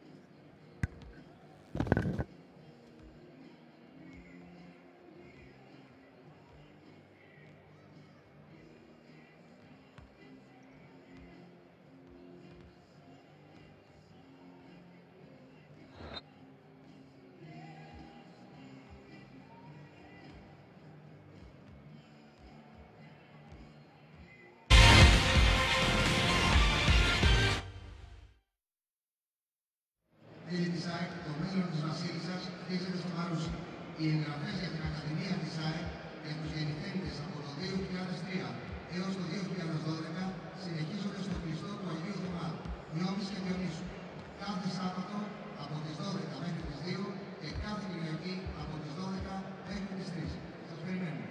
Φίλοι της ΑΕΚ, το μέλλον της Βασίλισσας χτίζεται στο Μαρούσι. Οι εγγραφές για την Ακαδημία της ΑΕΚ για τους γεννηθέντες από το 2003 έως το 2012 συνεχίζονται στο κλειστό του Αγίου Θωμά, Νιώμης και Διονύσου. Κάθε Σάββατο από τις 12 μέχρι τις 2 και κάθε Κυριακή από τις 12 μέχρι τις 3. Σας περιμένουμε.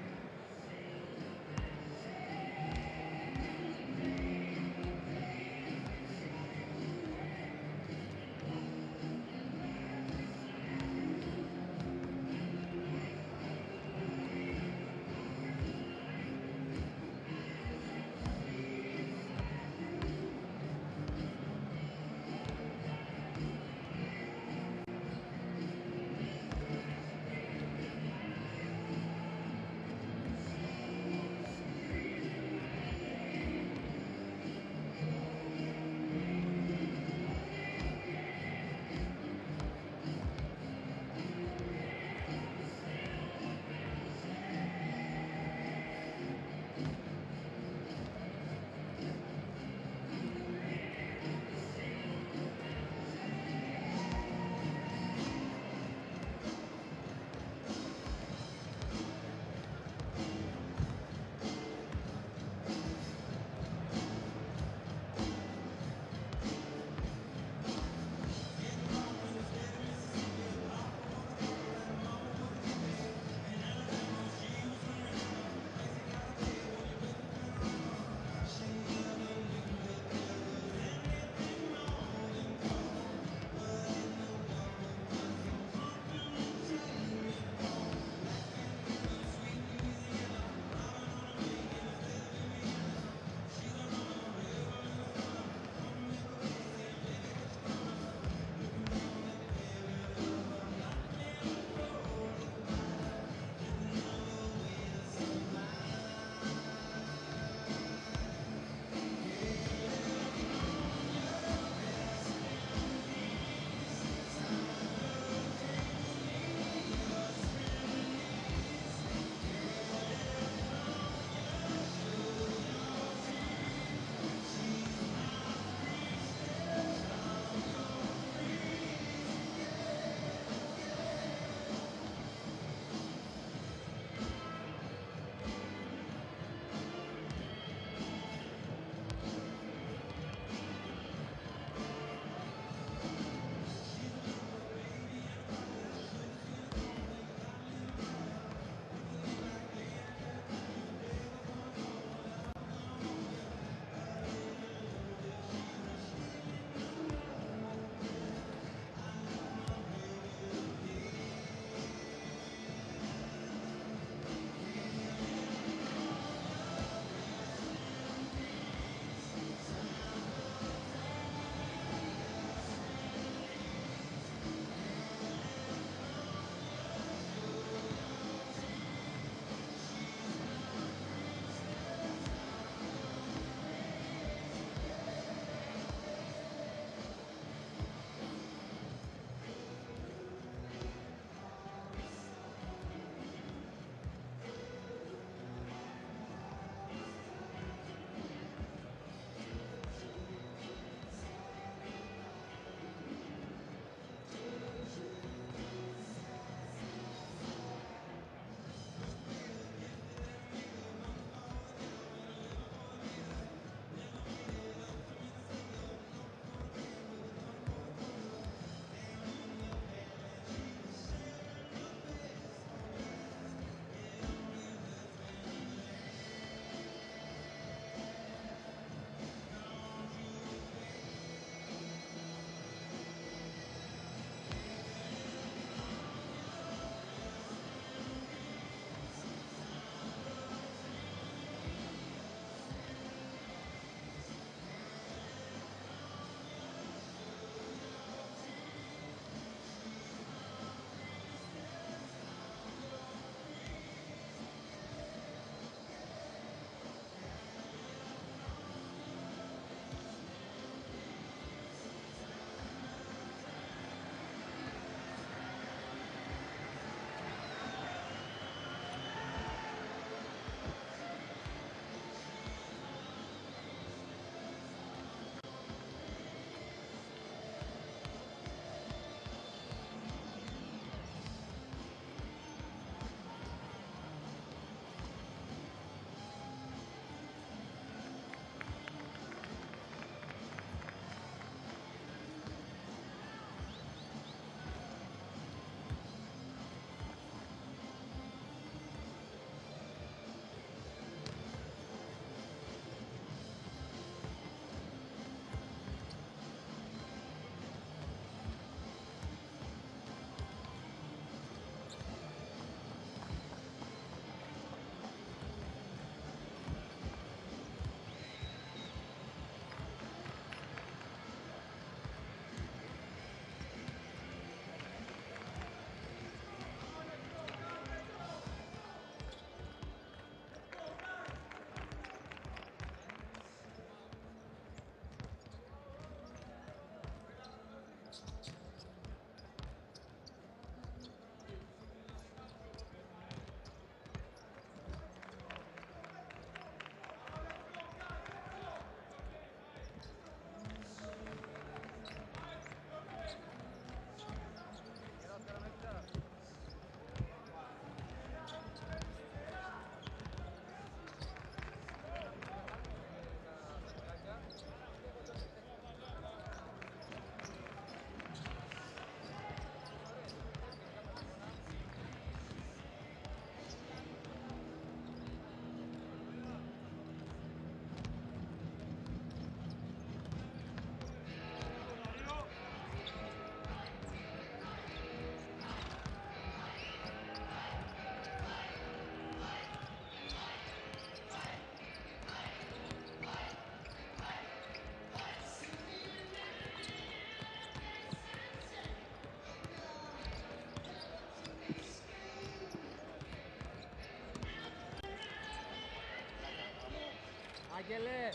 Άγγελε,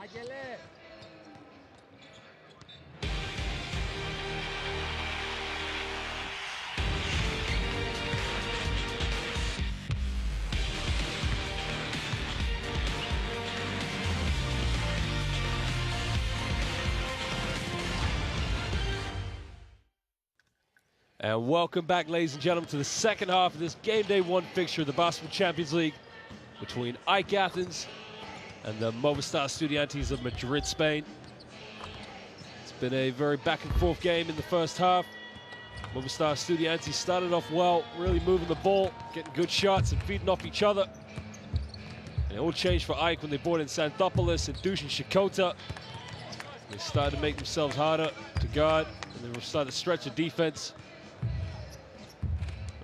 Άγγελε. And welcome back, ladies and gentlemen, to the second half of this game day one fixture of the Basketball Champions League between AEK Athens and the Movistar Estudiantes of Madrid, Spain. It's been a very back and forth game in the first half. Movistar Estudiantes started off well, really moving the ball, getting good shots and feeding off each other. And it all changed for AEK when they brought in Xanthopoulos and Dusan Shikota. They started to make themselves harder to guard, and they started to stretch the defense.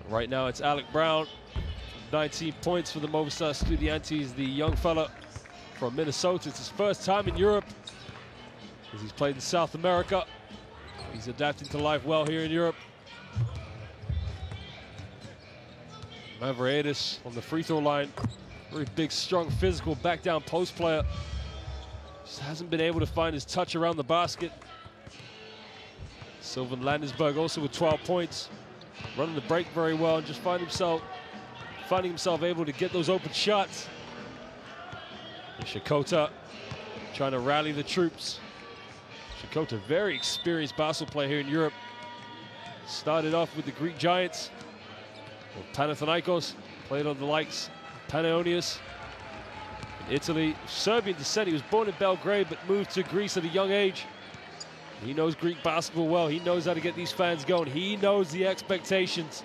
Right now it's Alec Brown, 19 points for the Movistar Estudiantes, the young fella from Minnesota. It's his first time in Europe, as he's played in South America. He's adapting to life well here in Europe. Mavroidis on the free throw line. Very big, strong, physical, back down post player. Just hasn't been able to find his touch around the basket. Sylvan Landesberg also with 12 points. Running the break very well and just finding himself able to get those open shots. And Shikota trying to rally the troops. Shikota, very experienced basketball player here in Europe. Started off with the Greek Giants, or Panathinaikos, played on the likes of Panionios in Italy. Serbian descent, he was born in Belgrade but moved to Greece at a young age. He knows Greek basketball well. He knows how to get these fans going. He knows the expectations.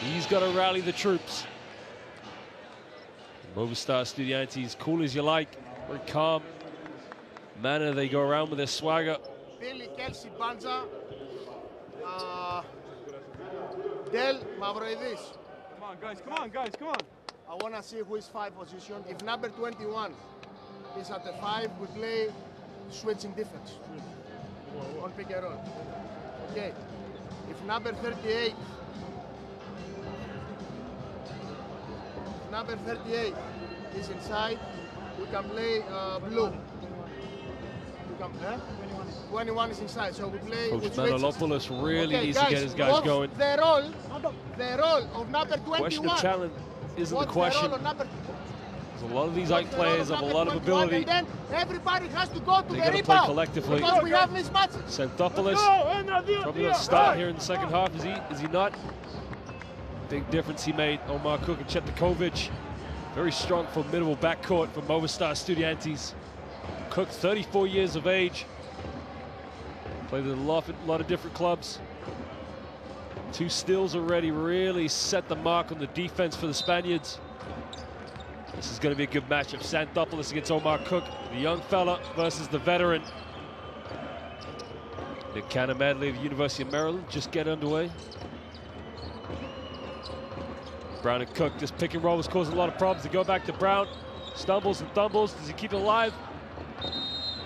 He's got to rally the troops. Movistar Estudiantes, cool as you like, very calm manner they go around with their swagger. Billy, Kelsey, Banza, Del, Mavroidis. Come on, guys, come on, guys, come on. I want to see who is 5 position. If number 21 is at the 5, we play switching defense on pick and roll. Okay. If number 38 is inside, we can play blue. We can play. 21 is inside, so we play. Coach Manolopoulos really needs to get his guys going. The role of number 21. Question of talent isn't the question. A lot of these AEK players have a lot of ability. And then everybody has to go to They the got to play rebound collectively. because we have mismatches. Xanthopoulos probably going to start here in the second half. Is he not? Big difference he made. Omar Cook and Chetnikovic. Very strong, formidable backcourt for Movistar Estudiantes. Cook, 34 years of age. Played with a lot of different clubs. 2 steals already, really set the mark on the defense for the Spaniards. This is going to be a good matchup. Xanthopoulos against Omar Cook, the young fella versus the veteran. Nick Cannon-Medley of the University of Maryland just get underway. Brown and Cook, just pick and roll was causing a lot of problems. They go back to Brown, stumbles and thumbles. Does he keep it alive?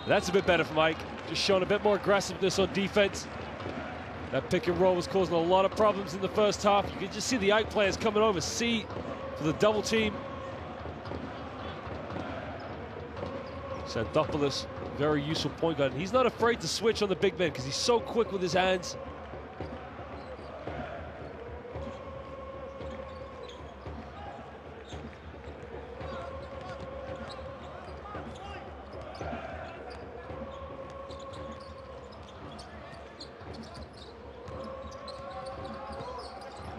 That's a bit better from AEK. Just showing a bit more aggressiveness on defense. That pick and roll was causing a lot of problems in the first half. You can just see the AEK players coming over, C for the double team. Xanthopoulos, Very useful point guard. He's not afraid to switch on the big man because he's so quick with his hands.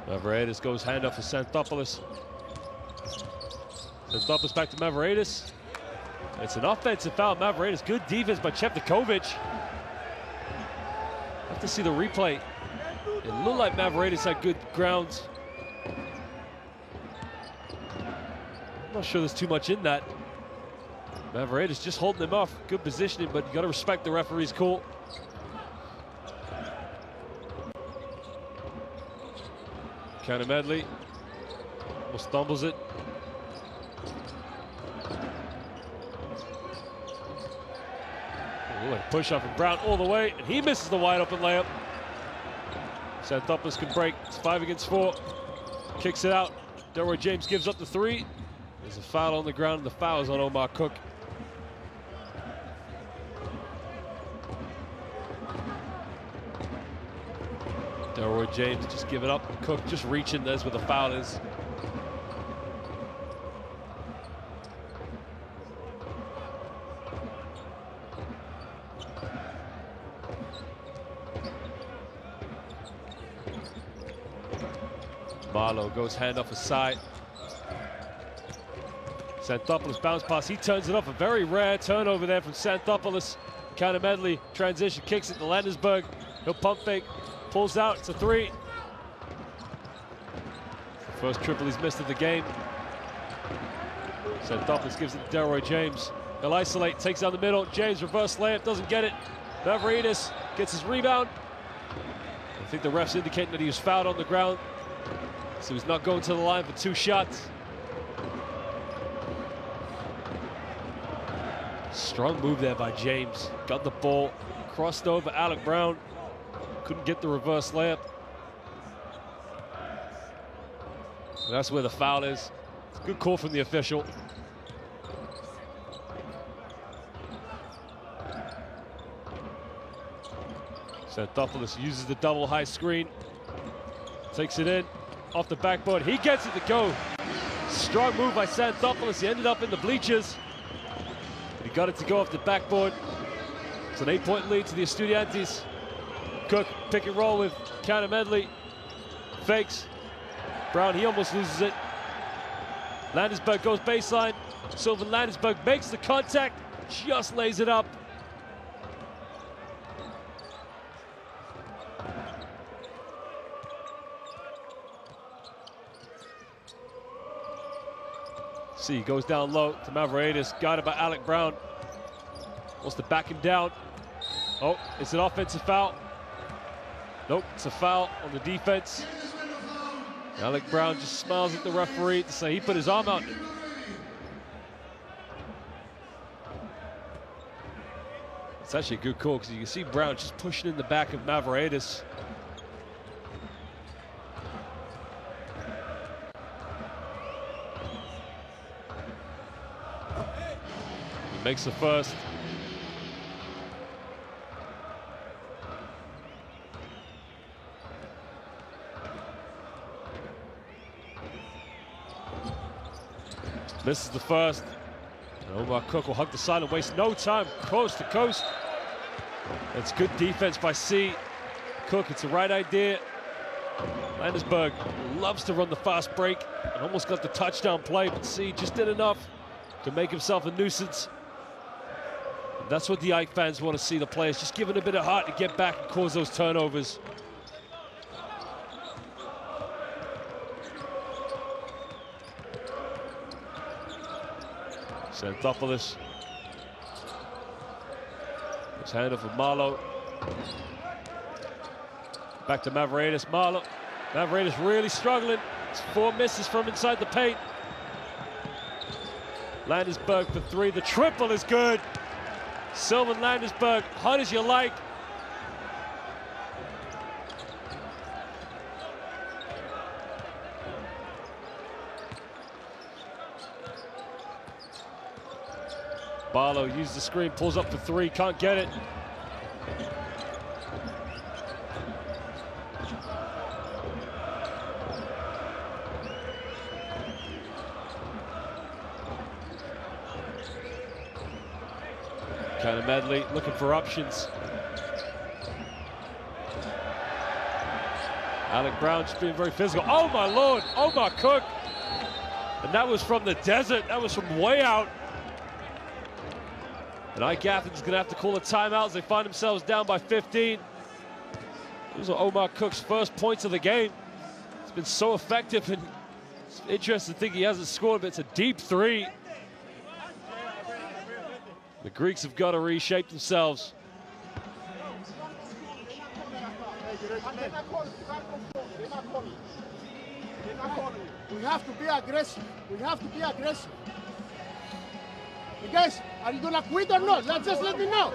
Mavroidis goes handoff for Xanthopoulos. Xanthopoulos back to Mavroidis. It's an offensive foul. Mavroidis, good defense by Cheptikovic. Have to see the replay. It looked like Mavroidis had good grounds. I'm not sure there's too much in that. Mavroidis just holding him off. Good positioning, but you got to respect the referee's call. Counter Medley. Almost stumbles it. Ooh, push up from Brown all the way, and he misses the wide open layup. Xanthopoulos can break. It's 5 against 4. Kicks it out. Delroy James gives up the 3. There's a foul on the ground, and the foul is on Omar Cook. Delroy James just give it up. Cook just reaching. There's where the foul is. Marlowe goes handoff aside. Xanthopoulos bounce pass. He turns it off. A very rare turnover there from Xanthopoulos. Counter Medley transition, kicks it to Landesberg. He'll pump fake. Pulls out, it's a 3. First triple he's missed of the game. Xanthopoulos gives it to Delroy James. He'll isolate, takes down the middle. James reverse layup, doesn't get it. Mavroidis gets his rebound. I think the ref's indicating that he was fouled on the ground. So he's not going to the line for 2 shots. Strong move there by James. Got the ball, crossed over Alec Brown. Couldn't get the reverse layup. And that's where the foul is. It's a good call from the official. Xanthopoulos uses the double high screen. Takes it in, off the backboard. He gets it to go. Strong move by Xanthopoulos. He ended up in the bleachers. But he got it to go off the backboard. It's an 8-point lead to the Estudiantes. Cook, pick and roll with Counter Medley. Fakes. Brown, he almost loses it. Landesberg goes baseline. Sylvan Landesberg makes the contact, just lays it up. See, he goes down low to Mavroidis, guarded by Alec Brown. Wants to back him down. Oh, it's an offensive foul. Nope, it's a foul on the defense. Alec Brown just smiles at the referee to say he put his arm out. It's actually a good call because you can see Brown just pushing in the back of Mavroidis. He makes the first. Misses the first. And Omar Cook will hug the side and waste no time. Coast to coast. It's good defense by C. Cook, it's the right idea. Landesberg loves to run the fast break and almost got the touchdown play, but C just did enough to make himself a nuisance. And that's what the Ike fans want to see, the players just giving a bit of heart to get back and cause those turnovers. Xanthopoulos. His hand off of Marlowe. Back to Mavroidis. Marlowe. Mavroidis really struggling. It's 4 misses from inside the paint. Landesberg for 3. The triple is good. Sylvan Landesberg, hot as you like. Barlow uses the screen, pulls up for three, can't get it. Medley looking for options. Alec Brown just being very physical. Oh my Lord, Omar Cook. And that was from the desert, that was from way out. And Ike Athens is gonna have to call a timeout as they find themselves down by 15. Those are Omar Cook's first points of the game. It's been so effective, and it's interesting to think he hasn't scored, but it's a deep three. The Greeks have got to reshape themselves. We have to be aggressive. We have to be aggressive. You guys, are you gonna quit or not? Just let me know.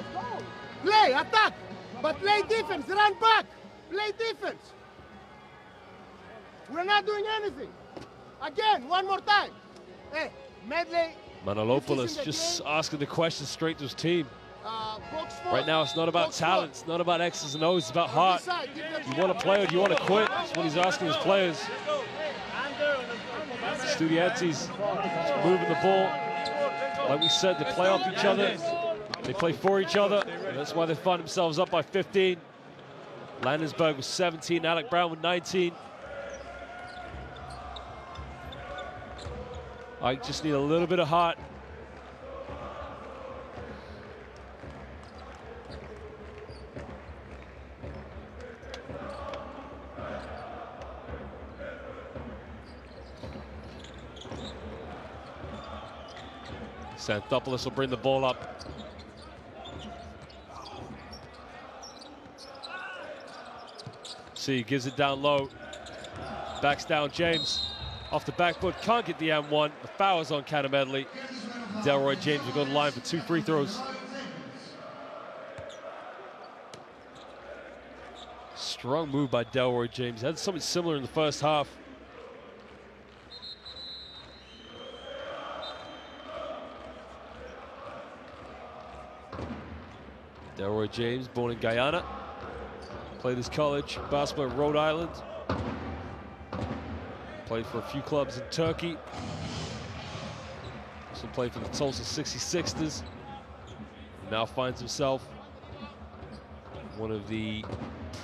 Play, attack, but play defense, run back. Play defense. We're not doing anything. Again, one more time. Hey, Medley. Manolopoulos just asking the question straight to his team. Right now, it's not about talent, it's not about X's and O's, it's about heart. You want to play or do you want to quit? That's what he's asking his players. Estudiantes moving the ball. Like we said, they play off each other, they play for each other, and that's why they find themselves up by 15. Landesberg with 17, Alec Brown with 19. I just need a little bit of heart. Xanthopoulos will bring the ball up. See, gives it down low. Backs down James. Off the backboard, can't get the M1. The foul is on Medley. Delroy James will go to the line for 2 free throws. Strong move by Delroy James. Had something similar in the first half. Delroy James, born in Guyana. Played his college basketball at Rhode Island. Played for a few clubs in Turkey. Also played for the Tulsa 66ers. Now finds himself in one of the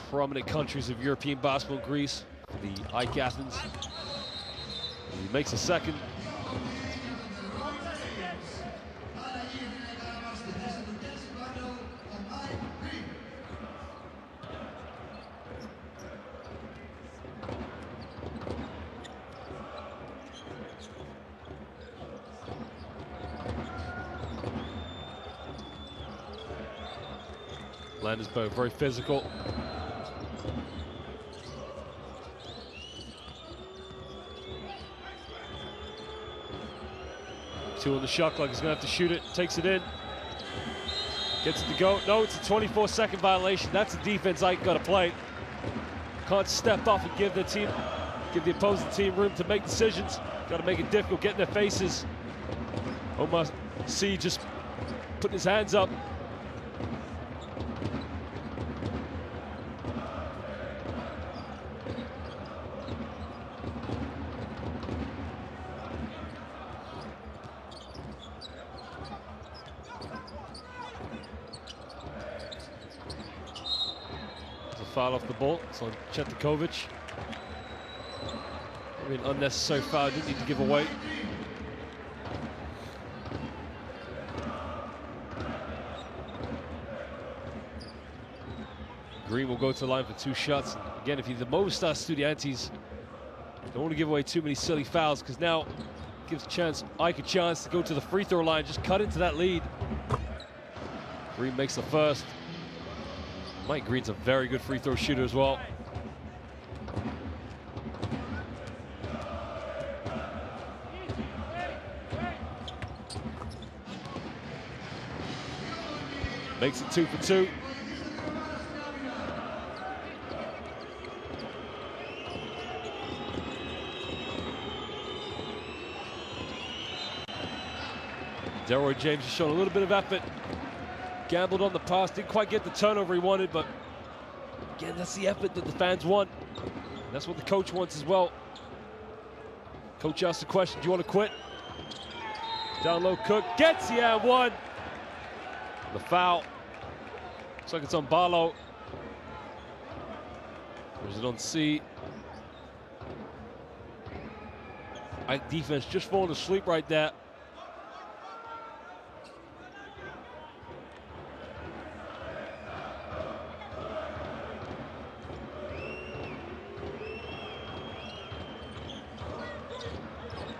prominent countries of European basketball, Greece, the Ike Athens. And he makes a second. Landesberg very physical. Two on the shot clock, he's gonna have to shoot it, takes it in. Gets it to go, no, it's a 24-second violation. That's a defense Ike gotta play. Can't step up and give the opposing team room to make decisions. Gotta make it difficult, get in their faces. Omar C just putting his hands up. Foul off the ball, it's on Chetikovic. I mean, unnecessary foul, didn't need to give away. Green will go to the line for 2 shots. And again, if you're the Movistar Estudiantes, don't want to give away too many silly fouls, because now it gives Ike a chance to go to the free throw line, just cut into that lead. Green makes the first. Mike Green's a very good free throw shooter as well. Makes it 2 for 2. Delroy James has shown a little bit of effort. Gambled on the pass, didn't quite get the turnover he wanted, but again, that's the effort that the fans want. And that's what the coach wants as well. Coach asked the question, do you want to quit? Down low, Cook gets the and one. The foul. Looks like it's on Barlow. Or is it on C? Defense just falling asleep right there.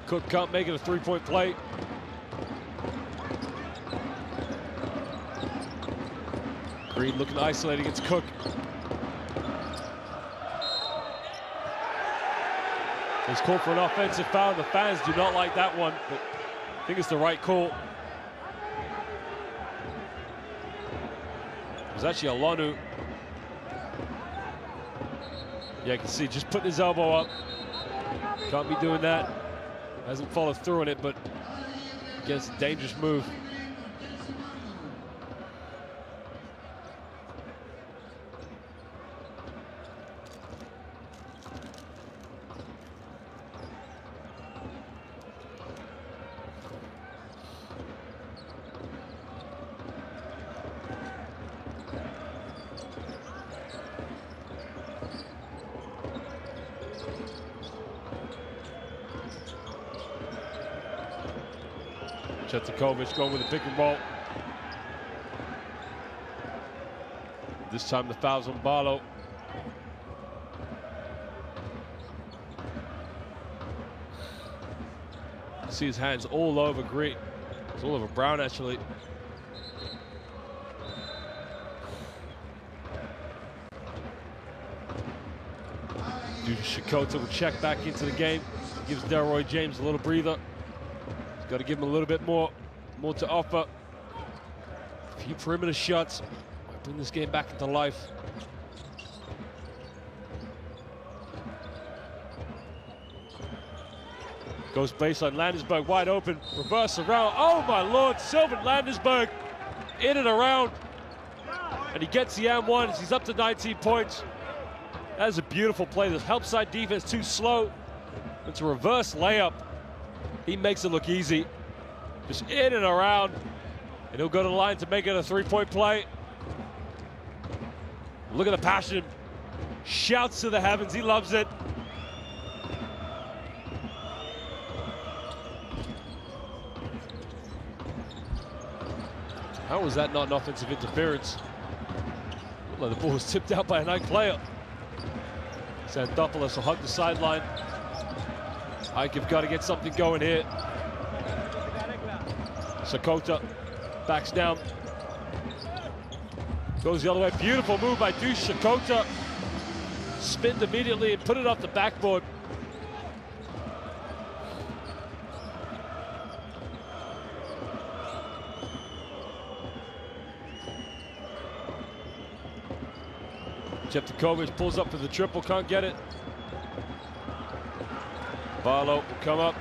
Cook can't make it a three-point play. Green looking to isolate against Cook. He's called for an offensive foul. The fans do not like that one, but I think it's the right call. It was actually Alonu. Yeah, you can see just putting his elbow up. Can't be doing that. Hasn't followed through on it, but against a dangerous move. Chetikovic going with a pick and roll. This time the foul's on Barlow. You see his hands all over Green. It's all over Brown, actually. Shakota will check back into the game. Gives Delroy James a little breather. Got to give him a little bit more to offer. A few perimeter shots. Bring this game back into life. Goes baseline, Landesberg wide open. Reverse around. Oh my Lord, Sylvan Landesberg in and around. And he gets the and one as he's up to 19 points. That is a beautiful play. The help side defense too slow. It's a reverse layup. He makes it look easy. Just in and around. And he'll go to the line to make it a three-point play. Look at the passion. Shouts to the heavens. He loves it. How was that not an offensive interference? Well, the ball was tipped out by a night player. Xanthopoulos will hug the sideline. Ike have got to get something going here. Sakota backs down. Goes the other way. Beautiful move by Deuce Sakota. Spinned immediately and put it off the backboard. Jeptikovic pulls up for the triple, can't get it. Barlow will come up.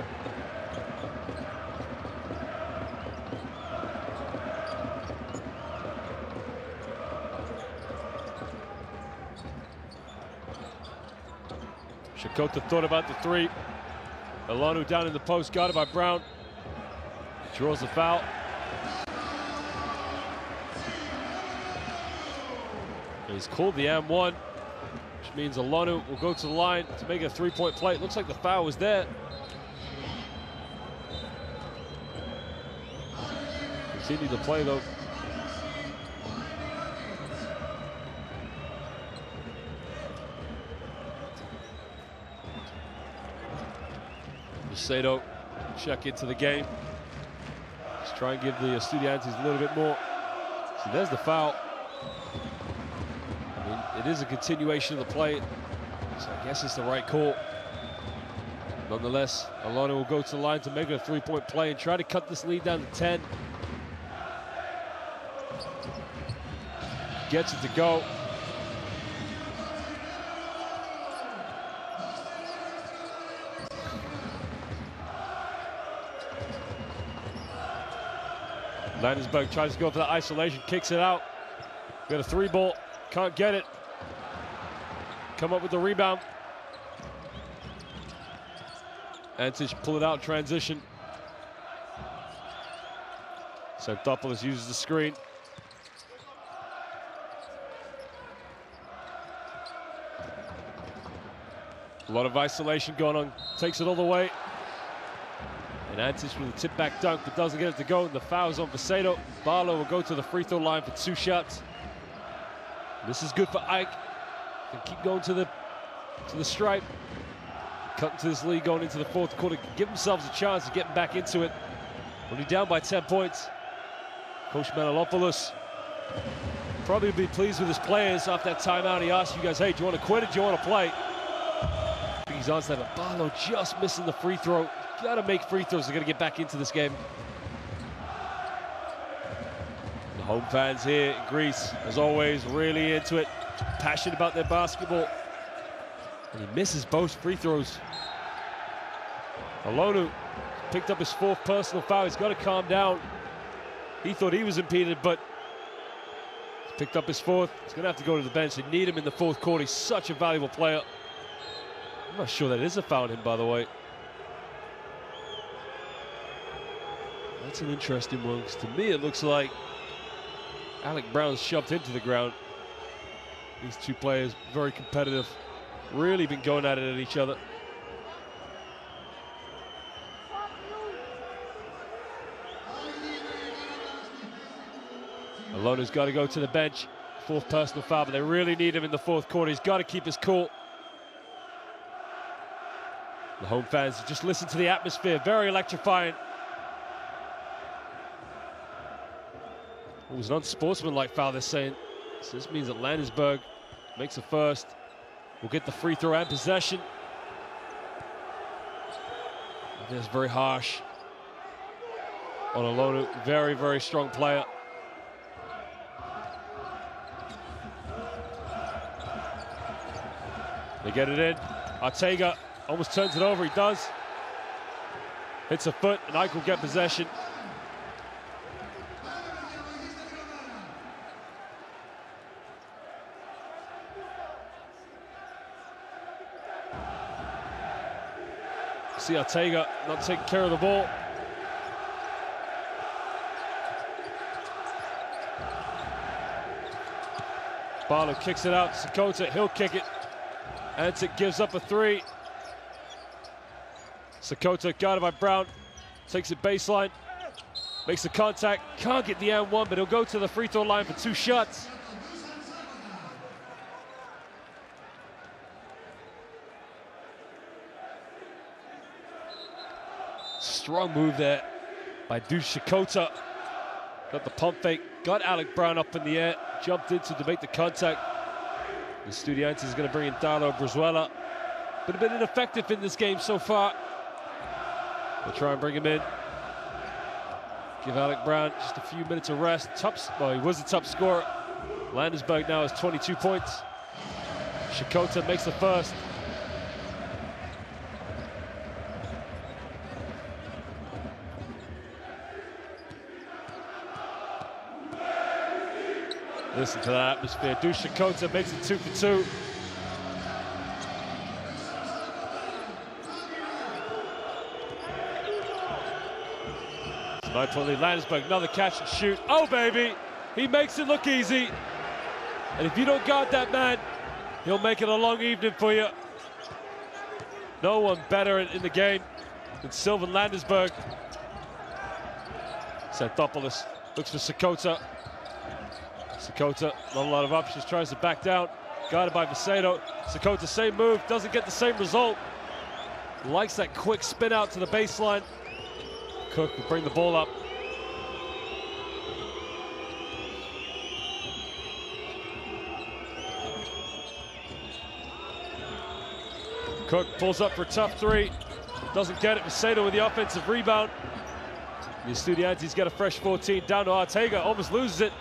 Shakota thought about the three. Alonu down in the post, guarded by Brown. Draws the foul. And he's called the and-one, which means Alonu will go to the line to make a three-point play. It looks like the foul was there. Continue to play though. Macedo check into the game. Let's try and give the Estudiantes a little bit more. So there's the foul. I mean, it is a continuation of the play, so I guess it's the right call. Nonetheless, Alonu will go to the line to make it a three-point play and try to cut this lead down to 10. Gets it to go. Landesberg tries to go for that isolation, kicks it out. Got a 3-ball, can't get it. Come up with the rebound. Antic pull it out, transition. Xanthopoulos uses the screen. A lot of isolation going on, takes it all the way. And Antic with a tip-back dunk, but doesn't get it to go. And the foul's on Vicedo. Barlow will go to the free throw line for 2 shots. This is good for Ike. Can keep going to the stripe. Cut into this lead going into the 4th quarter. Give themselves a chance of getting back into it. Only down by 10 points. Coach Manalopoulos probably be pleased with his players after that timeout. He asked you guys, hey, do you want to quit or do you want to play? He's on to that, but Barlow just missing the free throw. Got to make free throws. They're going to get back into this game. The home fans here in Greece, as always, really into it. Passionate about their basketball. And he misses both free throws. Alonu picked up his 4th personal foul. He's got to calm down. He thought he was impeded, but he's picked up his 4th. He's going to have to go to the bench. They need him in the 4th quarter. He's such a valuable player. I'm not sure that is a foul on him, by the way. That's an interesting one, because to me it looks like Alec Brown's shoved him to the ground. These two players, very competitive, really been going at it at each other. Alonu's got to go to the bench. 4th personal foul, but they really need him in the 4th quarter. He's got to keep his cool. The home fans, just listen to the atmosphere, very electrifying. It was an unsportsmanlike foul, they're saying. So this means that Landesberg makes a first. Will get the free throw and possession. That's very harsh on Alonu. Very, very strong player. They get it in. Arteaga almost turns it over. He does. Hits a foot, and Ike will get possession. See Arteaga not taking care of the ball. Barlow kicks it out. Sakota, he'll kick it. Antic gives up a 3. Sakota guarded by Brown. Takes it baseline. Makes the contact. Can't get the and 1, but he'll go to the free throw line for 2 shots. Strong move there by Dush Sakota. Got the pump fake, got Alec Brown up in the air, jumped into to make the contact. The Estudiantes is going to bring in Darlo Brizuela. Been a bit ineffective in this game so far. They'll try and bring him in. Give Alec Brown just a few minutes of rest. Well, he was a top scorer. Landesberg now has 22 points. Sakota makes the first. Listen to that atmosphere. Dush Sakota makes it 2 for 2. It's 9-point lead. Landesberg, another catch and shoot. Oh, baby! He makes it look easy. And if you don't guard that man, he'll make it a long evening for you. No one better in the game than Sylvan Landesberg. Xanthopoulos looks for Sakota. Sakota, not a lot of options, tries to back down. Guarded by Vicedo. Sakota, same move, doesn't get the same result. Likes that quick spin out to the baseline. Cook will bring the ball up. Cook pulls up for a tough 3. Doesn't get it. Vicedo with the offensive rebound. The Estudiantes get a fresh 14. Down to Arteaga, almost loses it.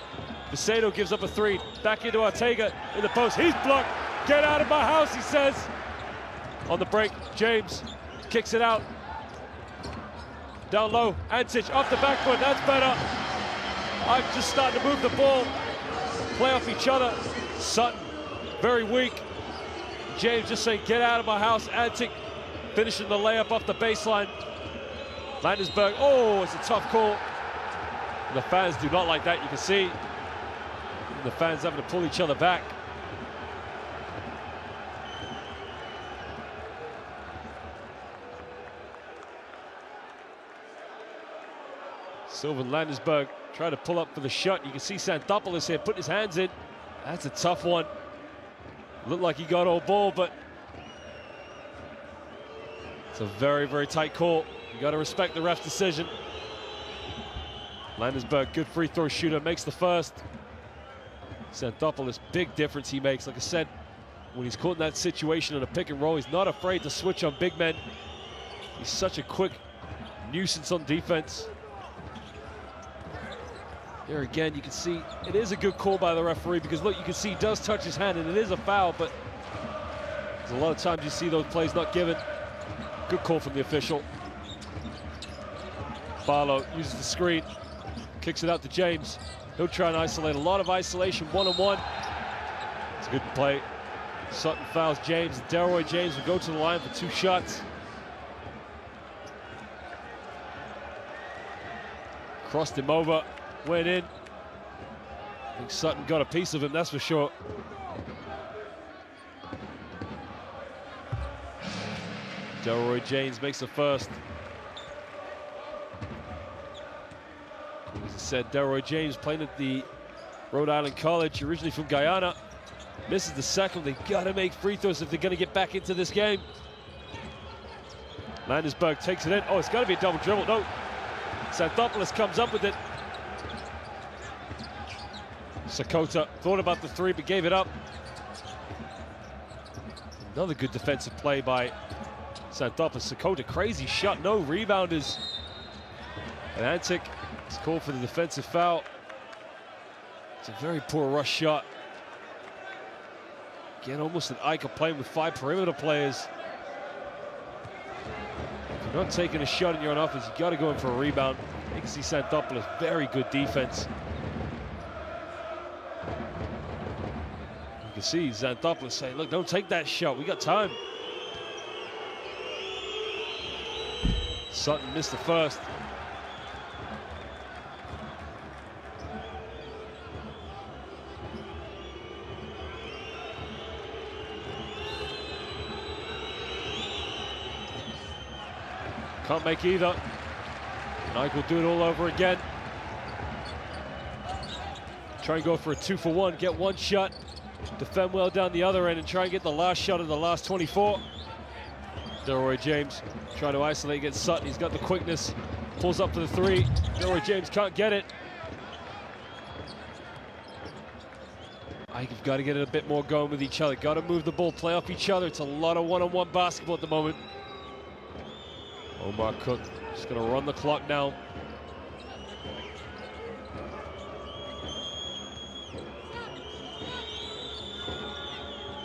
Vicedo gives up a 3. Back into Arteaga in the post. He's blocked. Get out of my house, he says. On the break, James kicks it out. Down low, Antic off the back foot. That's better. I'm just starting to move the ball, play off each other. Sutton, very weak. James just saying, get out of my house. Antic finishing the layup off the baseline. Landesberg, oh, it's a tough call. The fans do not like that, you can see. The fans having to pull each other back. Sylvan Landesberg trying to pull up for the shot. You can see Xanthopoulos here putting his hands in. That's a tough one. Looked like he got all ball, but it's a very, very tight call. You got to respect the ref's decision. Landesberg, good free throw shooter, makes the first. Xanthopoulos, big difference he makes. Like I said, when he's caught in that situation in a pick and roll, he's not afraid to switch on big men. He's such a quick nuisance on defense. Here again, you can see it is a good call by the referee because look, you can see he does touch his hand and it is a foul, but there's a lot of times you see those plays not given. Good call from the official. Barlow uses the screen, kicks it out to James. He'll try and isolate, a lot of isolation, one-on-one. It's a good play. Sutton fouls James, and Delroy James will go to the line for 2 shots. Crossed him over, went in. I think Sutton got a piece of him, that's for sure. Delroy James makes the first. As I said, Delroy James playing at the Rhode Island College, originally from Guyana. Misses the second. They've got to make free throws if they're going to get back into this game. Landesberg takes it in. Oh, it's got to be a double dribble. No. Xanthopoulos comes up with it. Sakota thought about the 3, but gave it up. Another good defensive play by Xanthopoulos. Sakota, crazy shot, no rebounders. And Antic is called for the defensive foul. It's a very poor rush shot. Again, almost an Ike playing with 5 perimeter players. If you're not taking a shot and you're on offense, you've got to go in for a rebound. You can see Xanthopoulos, very good defense. You can see Xanthopoulos saying, look, don't take that shot, we got time. Sutton missed the first. Can't make either. Nike will do it all over again. Try and go for a 2-for-1, get 1 shot, defend well down the other end and try and get the last shot of the last 24. Delroy James trying to isolate against Sutton. He's got the quickness, pulls up for the 3. Delroy James can't get it. You've got to get it a bit more going with each other. Got to move the ball, play off each other. It's a lot of one-on-one basketball at the moment. Omar Cook just going to run the clock now.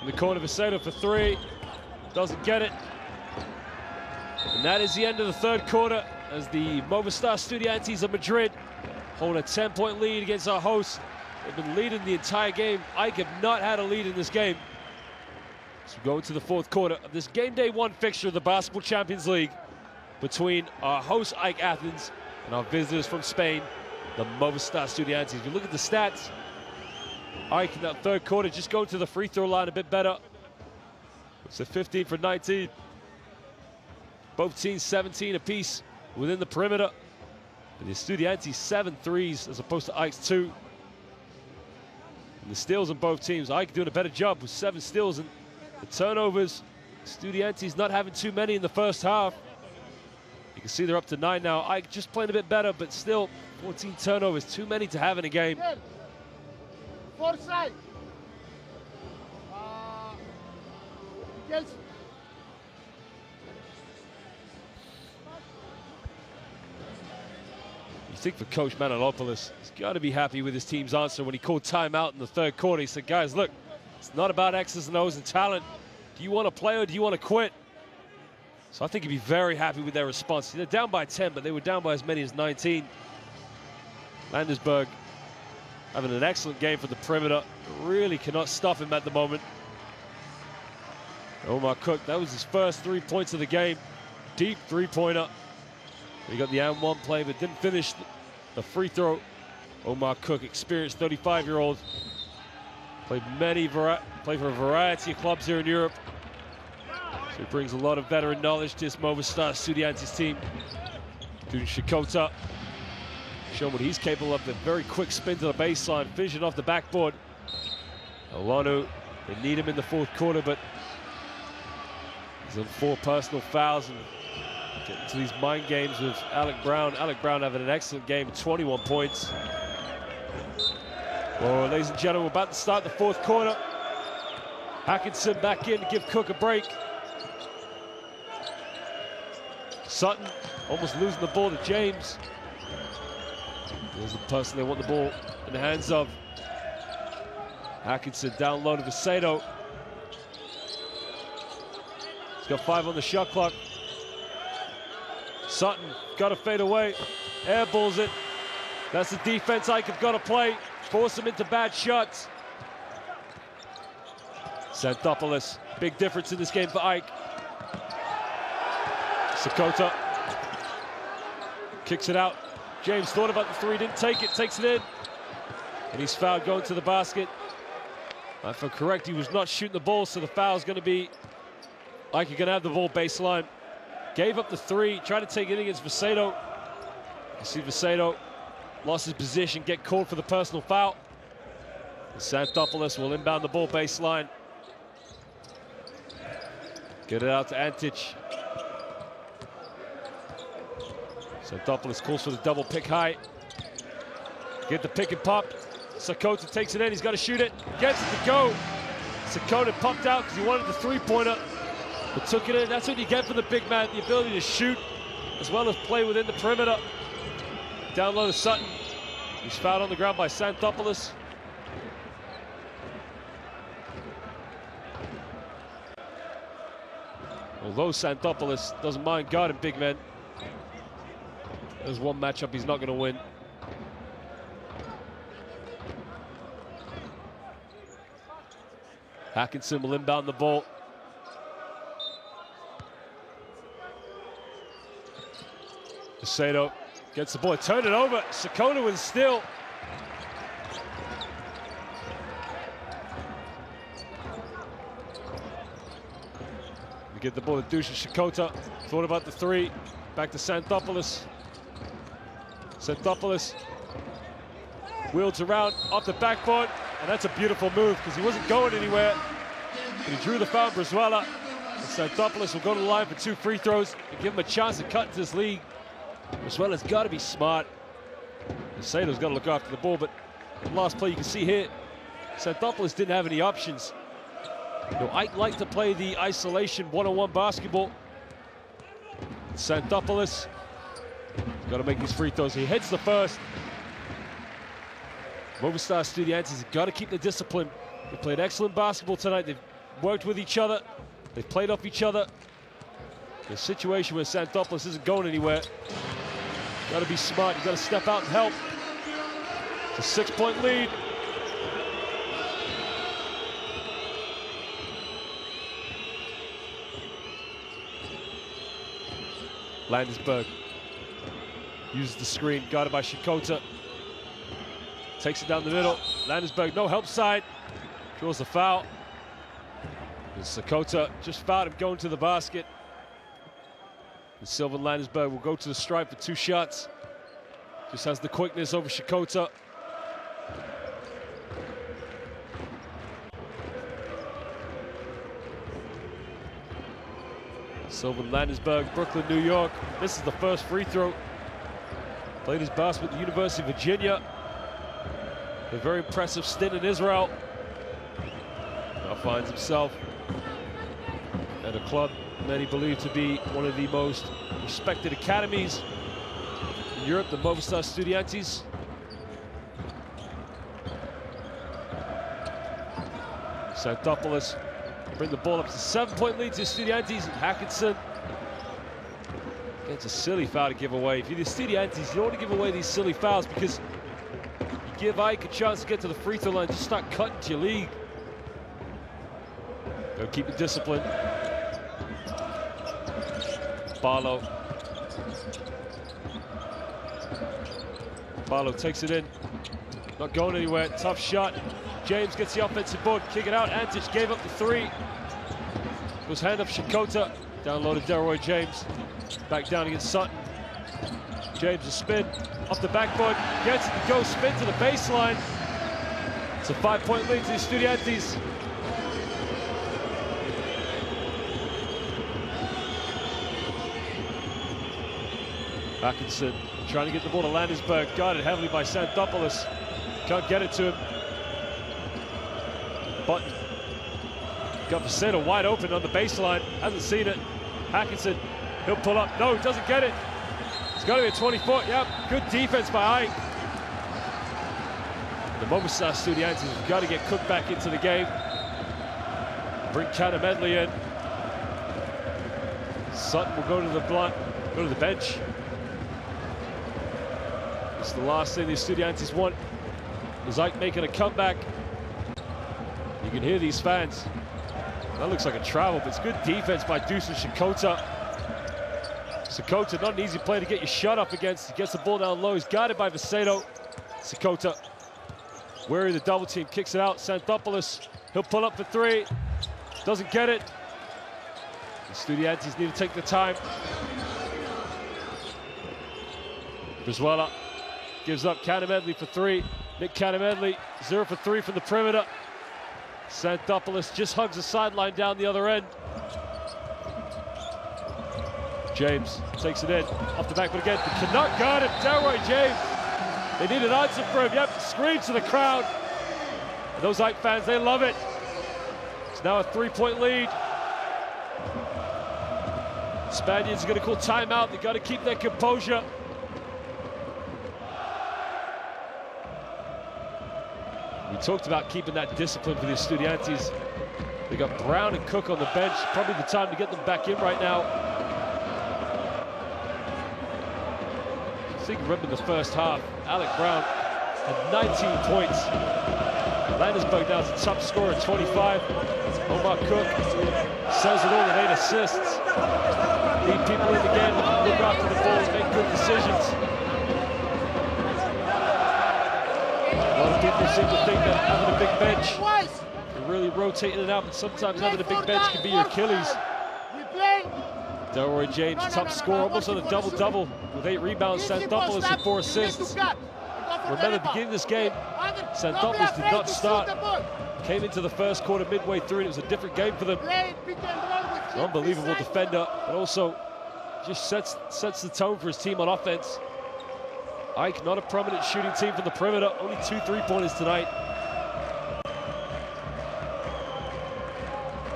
In the corner, Vicedo for 3. Doesn't get it. And that is the end of the 3rd quarter as the Movistar Estudiantes of Madrid hold a 10-point lead against our hosts. They've been leading the entire game. Ike have not had a lead in this game. So we go into the 4th quarter of this game day 1 fixture of the Basketball Champions League between our host Ike Athens and our visitors from Spain, the Movistar Estudiantes. If you look at the stats, Ike in that 3rd quarter just going to the free throw line a bit better. It's a 15 for 19. Both teams 17 apiece within the perimeter. And the Estudiantes 7 threes as opposed to Ike's 2. And the steals on both teams, Ike doing a better job with 7 steals, and the turnovers, Estudiantes not having too many in the first half. You can see they're up to 9 now. Ike just playing a bit better, but still 14 turnovers, too many to have in a game. 4 side. Kelsey. You think for Coach Manolopoulos, he's got to be happy with his team's answer when he called timeout in the 3rd quarter. He said, guys, look, it's not about X's and O's and talent. Do you want to play or do you want to quit? So I think he'd be very happy with their response. They're down by 10, but they were down by as many as 19. Landesberg having an excellent game from the perimeter. Really cannot stop him at the moment. Omar Cook, that was his first 3 points of the game. Deep three-pointer. He got the and-one play, but didn't finish the free throw. Omar Cook, experienced 35-year-old. Played for a variety of clubs here in Europe. So he brings a lot of veteran knowledge to this Movistar Estudiantes team. Dusan Šikota, showing what he's capable of. The very quick spin to the baseline, finishing off the backboard. Alonu, they need him in the fourth quarter, but he's on 4 personal fouls and getting to these mind games with Alec Brown. Alec Brown having an excellent game, 21 points. Well, ladies and gentlemen, we're about to start the fourth quarter. Atkinson back in to give Cook a break. Sutton almost losing the ball to James. Here's the person they want the ball in the hands of. Atkinson down low to Vicedo. He's got 5 on the shot clock. Sutton got to fade away. Airballs it. That's the defense Ike have got to play. Force him into bad shots. Xanthopoulos, big difference in this game for Ike. Šikota kicks it out. James thought about the 3, didn't take it, takes it in. And he's fouled going to the basket. If I'm correct, he was not shooting the ball, so the foul's going to be Ike going to have the ball baseline. Gave up the 3, tried to take it against Vicedo. You see Vicedo lost his position, get called for the personal foul. Xanthopoulos will inbound the ball baseline. Get it out to Antic. Xanthopoulos calls for the double pick high. Get the pick and pop. Šikota takes it in, he's got to shoot it. Gets it to go. Šikota popped out because he wanted the 3-pointer, but took it in. That's what you get from the big man, the ability to shoot as well as play within the perimeter. Down low to Sutton. He's fouled on the ground by Xanthopoulos. Although Xanthopoulos doesn't mind guarding big men, there's one matchup he's not going to win. Atkinson will inbound the ball. Vicedo gets the ball, turn it over. Šikota with a steal. We get the ball to Dusan Šikota. Thought about the 3. Back to Xanthopoulos. Xanthopoulos wields around off the backboard, and that's a beautiful move because he wasn't going anywhere. But he drew the foul, Brizuela. And Xanthopoulos will go to the line for 2 free throws and give him a chance to cut into this league. Brizuela's got to be smart. Vicedo's got to look after the ball, but the last play you can see here, Xanthopoulos didn't have any options. You know, Ike liked to play the isolation one-on-one basketball. Xanthopoulos got to make these free throws. He hits the first. Movistar Estudiantes have got to keep the discipline. They played excellent basketball tonight. They've worked with each other. They've played off each other. The situation where Xanthopoulos isn't going anywhere. Got to be smart. You got to step out and help. It's a 6-point lead. Landesberg uses the screen, guarded by Šikota. Takes it down the middle. Landesberg, no help side. Draws the foul. And Šikota just fouled him going to the basket. And Sylvan Landesberg will go to the stripe for 2 shots. Just has the quickness over Šikota. Sylvan Landesberg, Brooklyn, New York. This is the first free throw. Played his basketball at the University of Virginia. A very impressive stint in Israel. Now finds himself at a club many believe to be one of the most respected academies in Europe, the Movistar Estudiantes. Xanthopoulos bring the ball up to 7-point lead to Estudiantes, and Atkinson gets a silly foul to give away. If you're the Estudiantes, you don't want to give away these silly fouls because you give Ike a chance to get to the free throw line. Just start cutting to your league. Go keep the discipline. Barlow. Barlow takes it in. Not going anywhere. Tough shot. James gets the offensive board. Kick it out. Antic gave up the three. Goes hand up Shakota. Down low to Delroy James. Back down against Sutton. James a spin. Off the backboard. Gets it to go. Spin to the baseline. It's a 5-point lead to the Estudiantes. Atkinson trying to get the ball to Landisberg, guarded heavily by Xanthopoulos. Can't get it to him. Button got Faceta wide open on the baseline, hasn't seen it. Atkinson, he'll pull up. No, he doesn't get it. It's got to be a 24. Yep, good defense by Ike. The Movistar Estudiantes have got to get Cook back into the game. Bring Cannon Medley in. Sutton will go to the bench. It's the last thing the Estudiantes want. Is Ike making a comeback? You can hear these fans. That looks like a travel, but it's good defense by Dusan Shakota. Shakota, not an easy play to get your shot up against. He gets the ball down low. He's guarded by Vicedo. Shakota, wary of the double team, kicks it out. Xanthopoulos, he'll pull up for three. Doesn't get it. The Estudiantes need to take the time. Brizuela gives up Cannon Medley for three. Nick Cannon Medley, 0 for 3 from the perimeter. Xanthopoulos just hugs the sideline down the other end. James takes it in, off the back, but again, they cannot guard him. Delroy James, they need an answer for him. Yep, screams to the crowd. And those Ike fans, they love it. It's now a 3-point lead. Spaniards are going to call timeout. They've got to keep their composure. We talked about keeping that discipline for the Estudiantes. They got Brown and Cook on the bench. Probably the time to get them back in right now. I think remember the first half, Alec Brown had 19 points. Landisberg now is a top scorer at 25. Omar Cook says it all with 8 assists. Need people in the game that look after the ball and make good decisions. A lot of people seem to think that having a big bench can really rotate in and out, but sometimes having a big bench can be your Achilles. Delroy James, top scorer, almost on a double-double with 8 rebounds. Xanthopoulos with 4 assists. Remember, beginning of this game, Xanthopoulos did not start. Came into the first quarter midway through, and it was a different game for them. An unbelievable defender, but also just sets the tone for his team on offense. Ike, not a prominent shooting team from the perimeter, only 2 3-pointers tonight.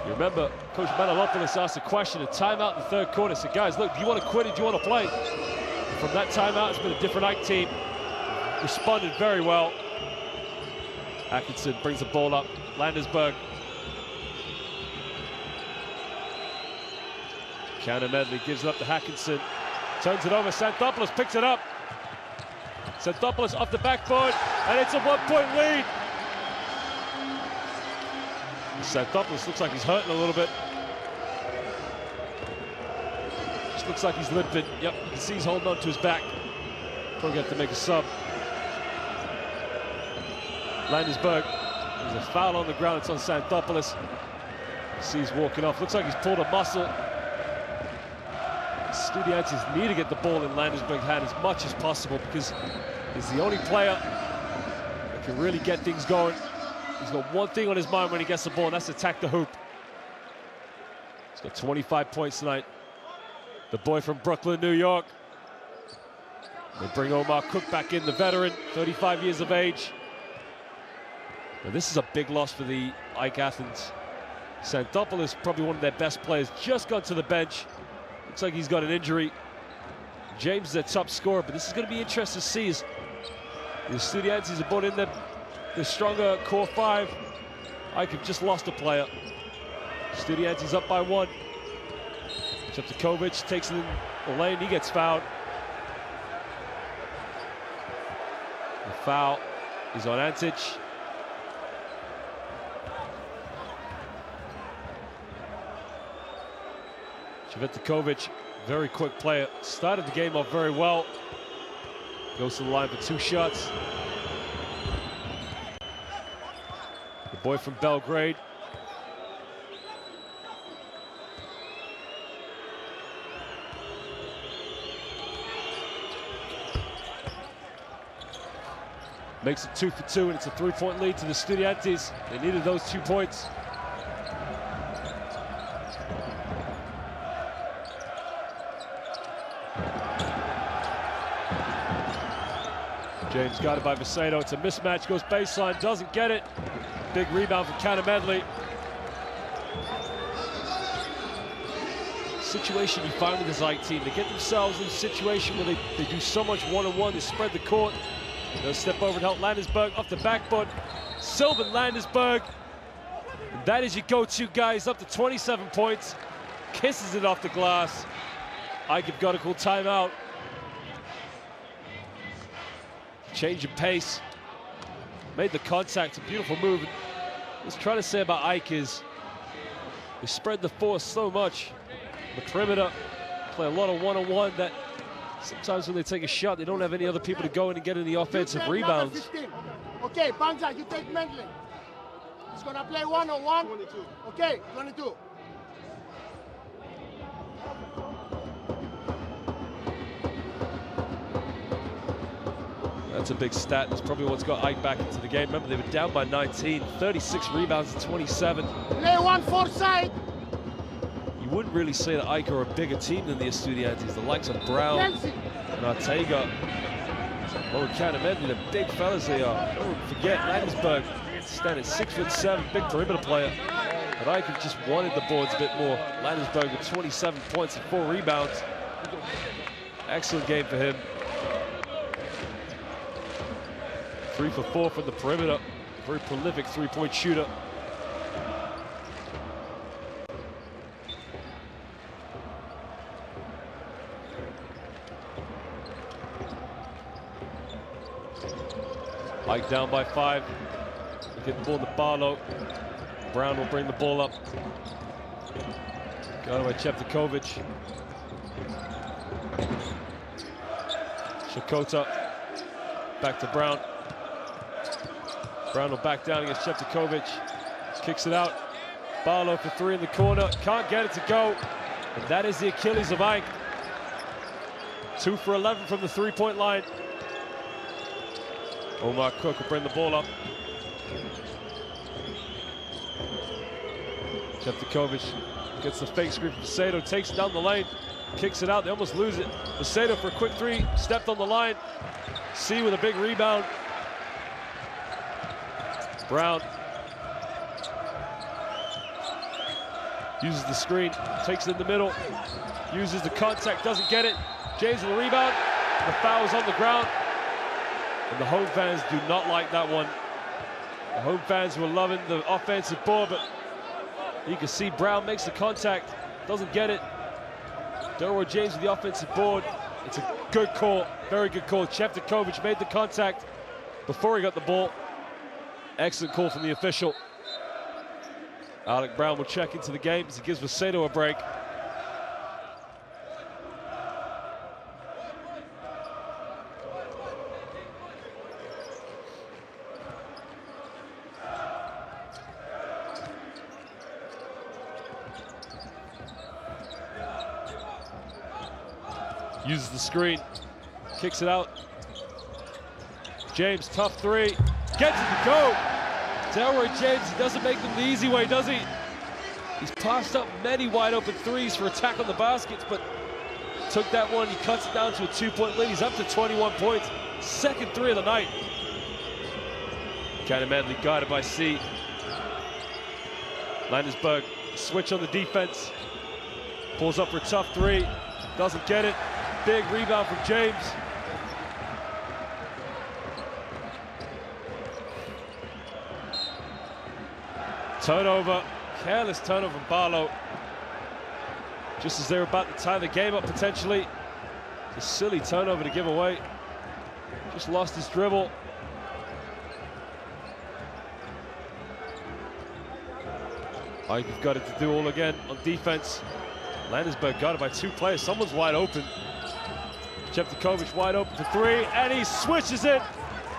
You remember, Coach Manalopoulos asked a question, a timeout in the third quarter. Said, guys, look, do you want to quit or do you want to play? And from that timeout, it's been a different Ike team. Responded very well. Atkinson brings the ball up. Landisberg. Cannon Medley gives it up to Atkinson. Turns it over. Xanthopoulos picks it up. Xanthopoulos off the backboard, and it's a 1-point lead. Xanthopoulos looks like he's hurting a little bit. Just looks like he's limping. Yep, you can see he's holding on to his back. Probably have to make a sub. Landisberg, there's a foul on the ground. It's on Xanthopoulos. You see he's walking off. Looks like he's pulled a muscle. Estudiantes need to get the ball in Landisberg's hand as much as possible because he's the only player that can really get things going. He's got one thing on his mind when he gets the ball, and that's attack the hoop. He's got 25 points tonight. The boy from Brooklyn, New York. They bring Omar Cook back in, the veteran, 35 years of age. Now, this is a big loss for the Ike Athens. Xanthopoulos, probably one of their best players, just got to the bench. Looks like he's got an injury. James is their top scorer, but this is going to be interesting to see as the Estudiantes have brought in the stronger core 5. Ike have just lost a player. Estudiantes up by 1. Cheptakovic takes it in the lane, he gets fouled. The foul is on Antic. Cvetkovic, very quick player, started the game off very well. Goes to the line for 2 shots. The boy from Belgrade. Makes it 2 for 2, and it's a 3-point lead to the Estudiantes. They needed those 2 points. James got it by Vicedo. It's a mismatch, goes baseline, doesn't get it. Big rebound from Canamedley. Situation you find with this Ike team, they get themselves in a situation where they do so much one-on-one, they spread the court. They'll step over and help Landesberg off the backboard. Sylvan Landesberg. And that is your go-to guys, up to 27 points. Kisses it off the glass. Ike have got to call timeout. Change of pace. Made the contact, a beautiful move. What I was trying to say about Ike is they spread the force so much. The perimeter, play a lot of one-on-one that sometimes when they take a shot, they don't have any other people to go in and get in the offensive rebounds. Okay, Banja, you take Mendley. He's gonna play one-on-one. 22. Okay, 22. That's a big stat. That's probably what's got Ike back into the game. Remember, they were down by 19, 36 rebounds to 27. Play 1-4 side. You wouldn't really say that Ike are a bigger team than the Estudiantes. The likes of Brown and Ortega. Oh, Canamedley, the big fellas they are. Don't forget, Landesberg standing 6'7", big perimeter player. But Ike have just wanted the boards a bit more. Landesberg with 27 points and 4 rebounds. Excellent game for him. 3 for 4 from the perimeter. Very prolific 3-point shooter. Ike down by 5. Get the ball to Barlow. Brown will bring the ball up. Got by Cvetkovic. Shakota. Back to Brown. Brown will back down against Cvetkovic. Kicks it out. Barlow for 3 in the corner. Can't get it to go. And that is the Achilles of Ike. 2 for 11 from the 3-point line. Omar Cook will bring the ball up. Cvetkovic gets the fake screen from Vicedo, takes it down the lane, kicks it out. They almost lose it. Vicedo for a quick 3, stepped on the line. C with a big rebound. Brown uses the screen, takes it in the middle, uses the contact, doesn't get it. James with the rebound. The foul is on the ground. And the home fans do not like that one. The home fans were loving the offensive board, but you can see Brown makes the contact, doesn't get it. Delroy James with the offensive board. It's a good call, very good call. Cvetkovic made the contact before he got the ball. Excellent call from the official. Alec Brown will check into the game as he gives Vicedo a break. Uses the screen, kicks it out. James, tough 3, gets it to go. Delroy James, he doesn't make them the easy way, does he? He's passed up many wide open 3s for attack on the baskets, but took that one, he cuts it down to a 2-point lead. He's up to 21 points, second 3 of the night. Canamedley guarded by C. Landesberg, switch on the defense. Pulls up for a tough 3, doesn't get it. Big rebound from James. Turnover, careless turnover from Barlow. Just as they were about to tie the game up potentially. It's a silly turnover to give away. Just lost his dribble. Ike have got it to do all again on defense. Landesberg got it by 2 players. Someone's wide open. Jevtokovic wide open for 3, and he switches it.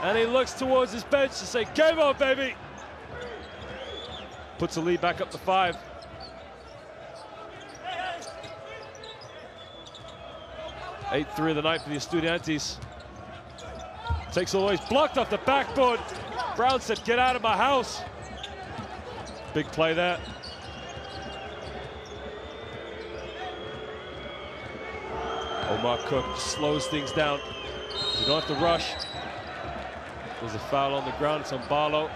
And he looks towards his bench to say, game on, baby. Puts the lead back up to 5. Eighth 3 of the night for the Estudiantes. Takes all the way, blocked off the backboard. Brown said, get out of my house. Big play there. Omar Cook slows things down. You don't have to rush. There's a foul on the ground, it's on Barlow.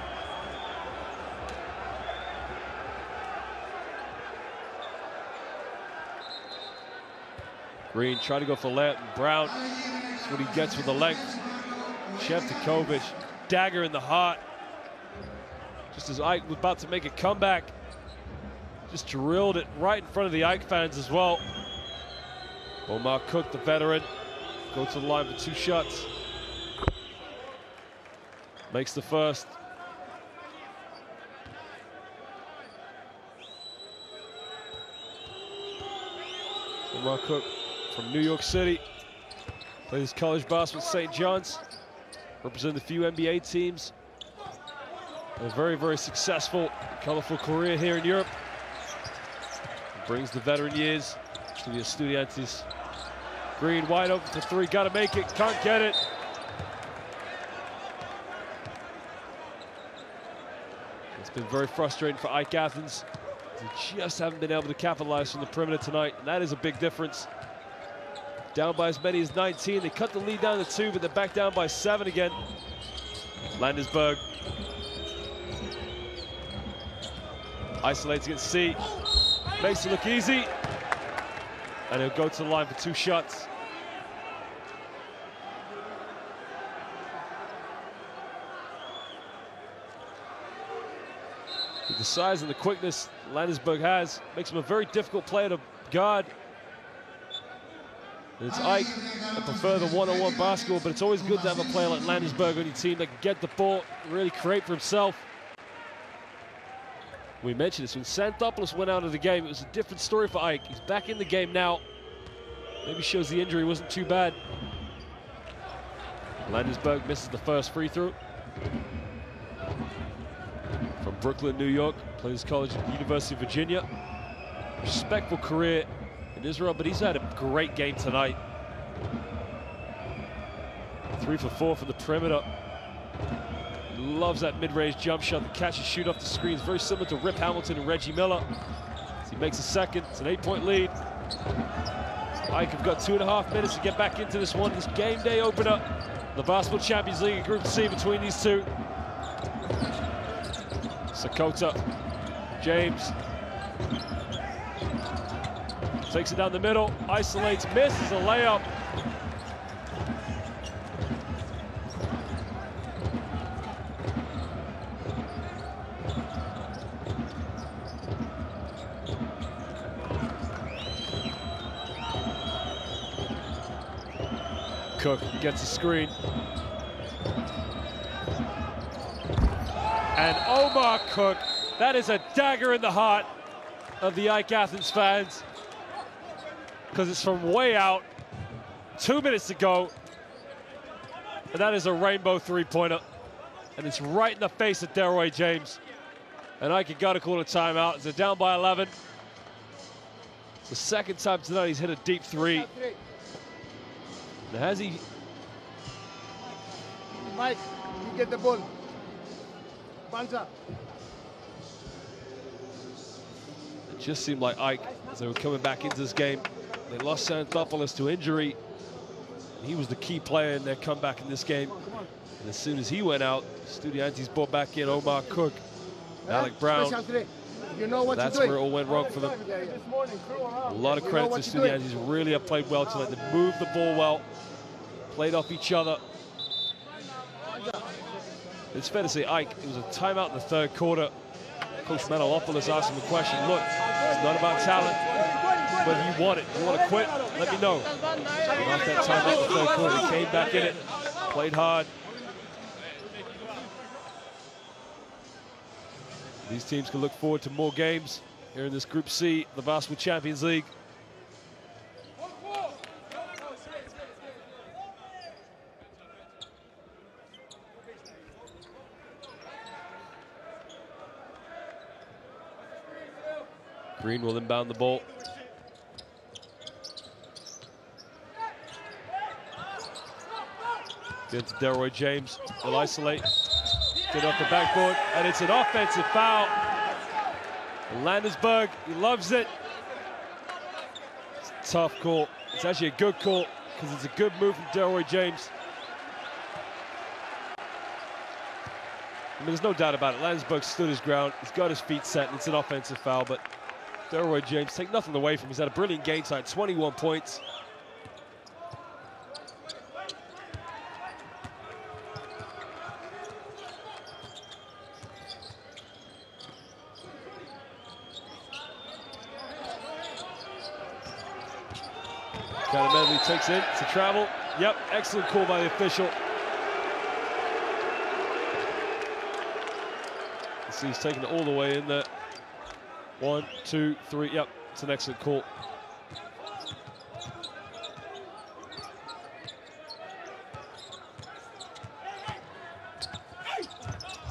Green tried to go for layup, and Brown, that's what he gets with the length. Jevtokovic, dagger in the heart. Just as Ike was about to make a comeback, just drilled it right in front of the Ike fans as well. Omar Cook, the veteran, go to the line for 2 shots. Makes the first. Omar Cook from New York City. Plays college basketball at St. John's. Represented a few NBA teams. A very, very successful, colorful career here in Europe. Brings the veteran years to the Estudiantes. Green wide open for 3, gotta make it, can't get it. It's been very frustrating for Ike Athens. They just haven't been able to capitalize from the perimeter tonight, and that is a big difference. Down by as many as 19. They cut the lead down to 2, but they're back down by 7 again. Landesberg isolates against C. Makes it look easy. And he'll go to the line for 2 shots. With the size and the quickness Landesberg has, makes him a very difficult player to guard. And it's Ike that prefer the one-on-one basketball, but it's always good to have a player like Landesberg on your team that can get the ball, really create for himself. We mentioned this, when Xanthopoulos went out of the game, it was a different story for Ike. He's back in the game now. Maybe shows the injury wasn't too bad. Landesberg misses the first free throw. From Brooklyn, New York, plays college at the University of Virginia. Respectful career in Israel, but he's had a great game tonight. 3 for 4 from the perimeter. Loves that mid-range jump shot, the catch and shoot off the screens, very similar to Rip Hamilton and Reggie Miller. As he makes a second, it's an 8-point lead. Ike have got 2.5 minutes to get back into this one, this game day opener. The Basketball Champions League, Group C between these two. Sakota, James. Takes it down the middle, isolates, misses a layup. Cook gets a screen. And Omar Cook, that is a dagger in the heart of the Ike Athens fans, because it's from way out, 2 minutes to go, and that is a rainbow 3-pointer, and it's right in the face of Delroy James. And Ike got to call a timeout as they're down by 11. It's the second time tonight he's hit a deep 3. Now has he? Mike, you get the ball. Banza. It just seemed like Ike, as they were coming back into this game, they lost Xanthopoulos to injury. He was the key player in their comeback in this game. And as soon as he went out, Estudiantes brought back in Omar Cook, Alec Brown. You know what That's where it all went wrong for them. A lot of credit to Estudiantes. Really have played well tonight. They moved the ball well, played off each other. It's fair to say, Ike, it was a timeout in the 3rd quarter. Coach Manalopoulos asked him a question. Look, it's not about talent, whether you want it. You want to quit? Let me know. And after that timeout in the 3rd quarter, he came back in it, played hard. These teams can look forward to more games here in this Group C, the Basketball Champions League. Green will inbound the ball. Get to Delroy James. He'll isolate. Get off the backboard, and it's an offensive foul. Landesberg, he loves it. It's a tough call. It's actually a good call because it's a good move from Delroy James. I mean, there's no doubt about it. Landesberg stood his ground. He's got his feet set, and it's an offensive foul, but Delroy James, take nothing away from him. He's had a brilliant game tonight, 21 points. Medley takes it to travel. Yep, excellent call by the official. See, he's taking it all the way in there. 1, 2, 3. Yep, it's an excellent call.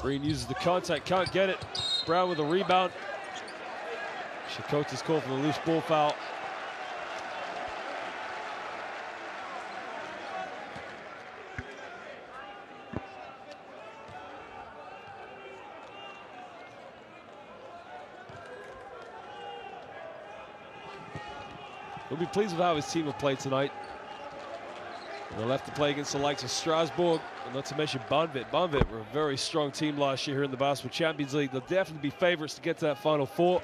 Green uses the contact, can't get it. Brown with a rebound. Shakota's called for the loose ball foul. He'll be pleased with how his team have played tonight. They'll have to play against the likes of Strasbourg, and not to mention Banvit. Banvit were a very strong team last year here in the Basketball Champions League. They'll definitely be favorites to get to that Final Four.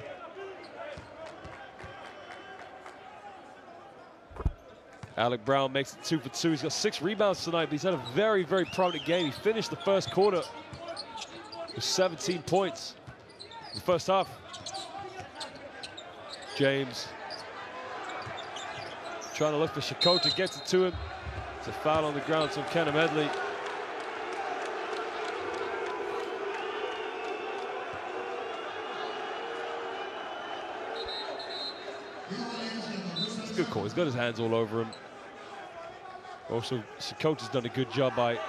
Alec Brown makes it 2 for 2. He's got 6 rebounds tonight, but he's had a very, very prominent game. He finished the first quarter with 17 points in the first half. James trying to look for Shakota, gets it to him. It's a foul on the ground from Kenna Medley. It's a good call. He's got his hands all over him. Also, Shakota's done a good job by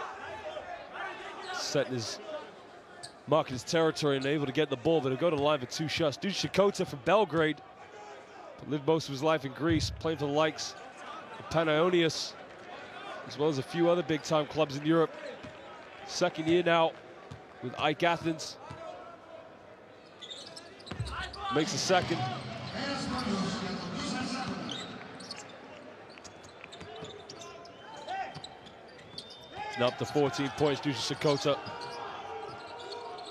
setting his, marking his territory and able to get the ball, but he'll go to the line for 2 shots. Dude, Shakota from Belgrade. Lived most of his life in Greece, playing for the likes of Panaonios, as well as a few other big-time clubs in Europe. Second year now with Ike Athens. Makes a second. Now up to 14 points due to Shakota.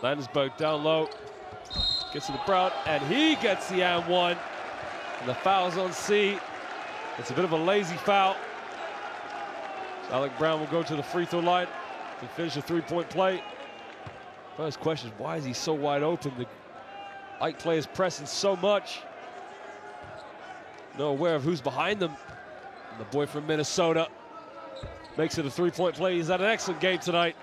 Landesberg down low. Gets to the Brown, and he gets the and one. And the foul's on C. It's a bit of a lazy foul. So Alec Brown will go to the free throw line to finish a 3-point play. First question is, why is he so wide open? The Ike players pressing so much. No aware of who's behind them. And the boy from Minnesota makes it a 3-point play. He's had an excellent game tonight.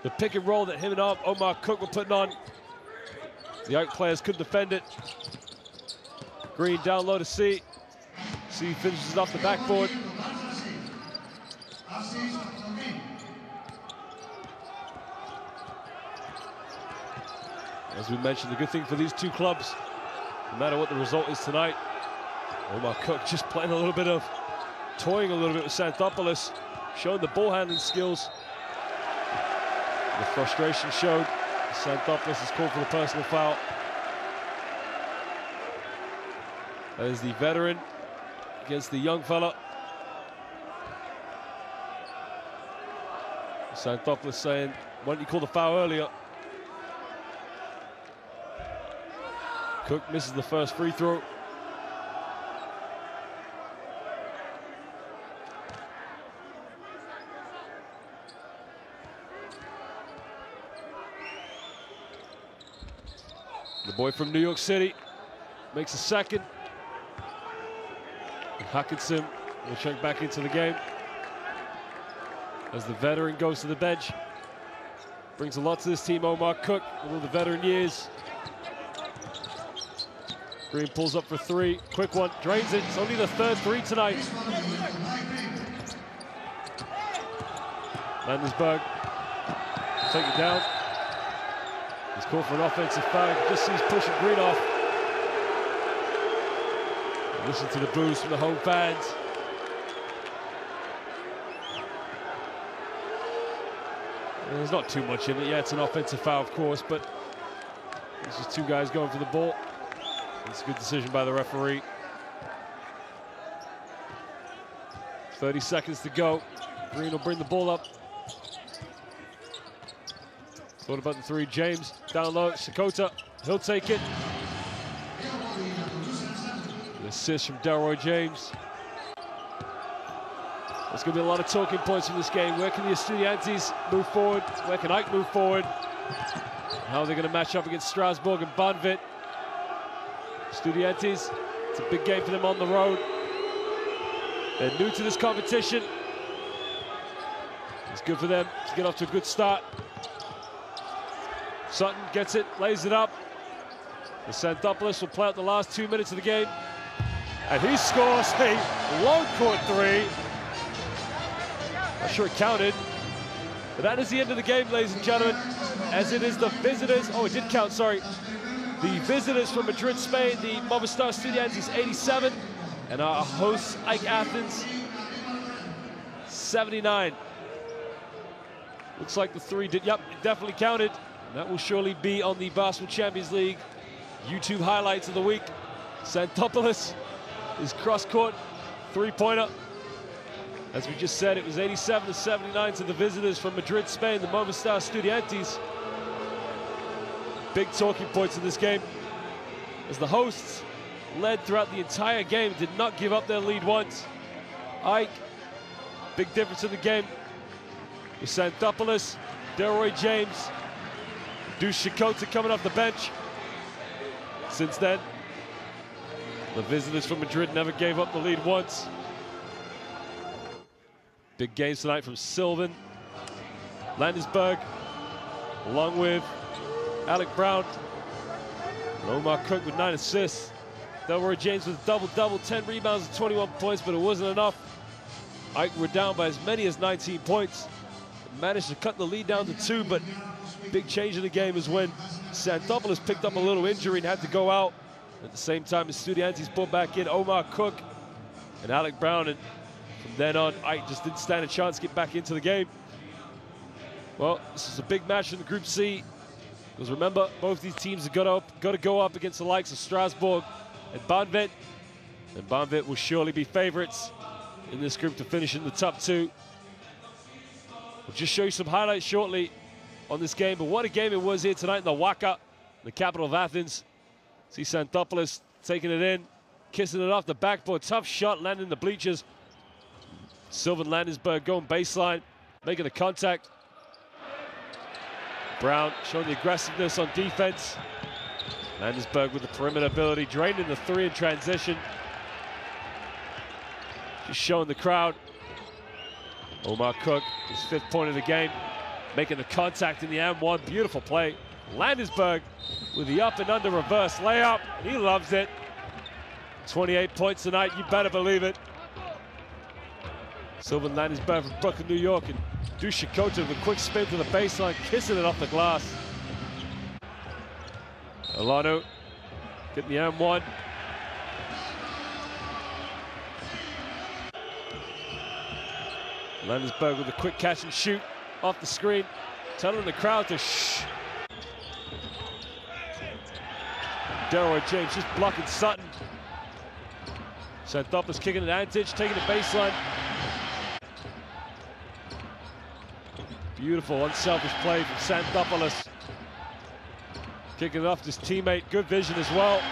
The pick and roll that him and Omar Cook were putting on, the Ike players couldn't defend it. Green down low to C. C finishes off the backboard. As we mentioned, the good thing for these two clubs, no matter what the result is tonight, Omar Cook just playing a little bit of, toying a little bit with Xanthopoulos, showing the ball handling skills. The frustration showed. Xanthopoulos is called for the personal foul. That is the veteran against the young fella. Xanthopoulos saying, why didn't you call the foul earlier? Cook misses the first free throw. The boy from New York City makes a second. And Hutchinson will check back into the game as the veteran goes to the bench. Brings a lot to this team, Omar Cook, with all the veteran years. Green pulls up for three. Quick one, drains it. It's only the third three tonight. Landesberg, take it down. He's called for an offensive foul. Just sees pushing Green off. Listen to the boos from the home fans. And there's not too much in it. Yeah, it's an offensive foul, of course, but it's just two guys going for the ball. It's a good decision by the referee. 30 seconds to go. Green will bring the ball up. Thought about the three. James down low. Sakota, he'll take it. The assist from Delroy James. There's going to be a lot of talking points in this game. Where can the Estudiantes move forward? Where can Ike move forward? How are they going to match up against Strasbourg and Banvit? Estudiantes, it's a big game for them on the road. They're new to this competition. It's good for them to get off to a good start. Sutton gets it, lays it up. The Xanthopoulos will play out the last 2 minutes of the game. And he scores a long court three. Not sure it counted. But that is the end of the game, ladies and gentlemen. As it is the visitors, oh, it did count, sorry. The visitors from Madrid, Spain, the Movistar Estudiantes 87. And our hosts, Ike Athens, 79. Looks like the three did, yep, it definitely counted. That will surely be on the Basketball Champions League YouTube highlights of the week. Xanthopoulos, his cross-court three-pointer. As we just said, it was 87-79 to the visitors from Madrid, Spain, the Movistar Estudiantes. Big talking points in this game, as the hosts led throughout the entire game, did not give up their lead once. Ike, big difference in the game with Xanthopoulos, Delroy James, Dush Sakota coming off the bench. Since then, the visitors from Madrid never gave up the lead once. Big games tonight from Sylvan, Landesberg, along with Alec Brown, and Omar Cook with 9 assists. Delroy James with a double-double, 10 rebounds and 21 points, but it wasn't enough. Ike were down by as many as 19 points. Managed to cut the lead down to 2, but big change in the game is when Xanthopoulos picked up a little injury and had to go out. At the same time, Estudiantes brought back in Omar Cook and Alec Brown, and from then on, Ike just didn't stand a chance to get back into the game. Well, this is a big match in the Group C, because remember, both these teams have got to go up against the likes of Strasbourg and Banvit will surely be favorites in this group to finish in the top 2. We'll just show you some highlights shortly on this game, but what a game it was here tonight in the Waka, the capital of Athens. See Xanthopoulos taking it in, kissing it off the backboard. Tough shot, landing the bleachers. Sylvan Landesberg going baseline, making the contact. Brown showing the aggressiveness on defense. Landesberg with the perimeter ability, draining the three in transition. Just showing the crowd. Omar Cook, his 5th point of the game, making the contact in the M1. Beautiful play. Landesberg with the up and under reverse layup. He loves it. 28 points tonight, you better believe it. Sylvan Landesberg from Brooklyn, New York, and Dush Sakota with a quick spin to the baseline, kissing it off the glass. Alano getting the M1. Landesberg with a quick catch and shoot off the screen, telling the crowd to shh. Delroy James just blocking Sutton. Xanthopoulos kicking advantage, taking the baseline. Beautiful, unselfish play from Xanthopoulos. Kicking it off to his teammate, good vision as well.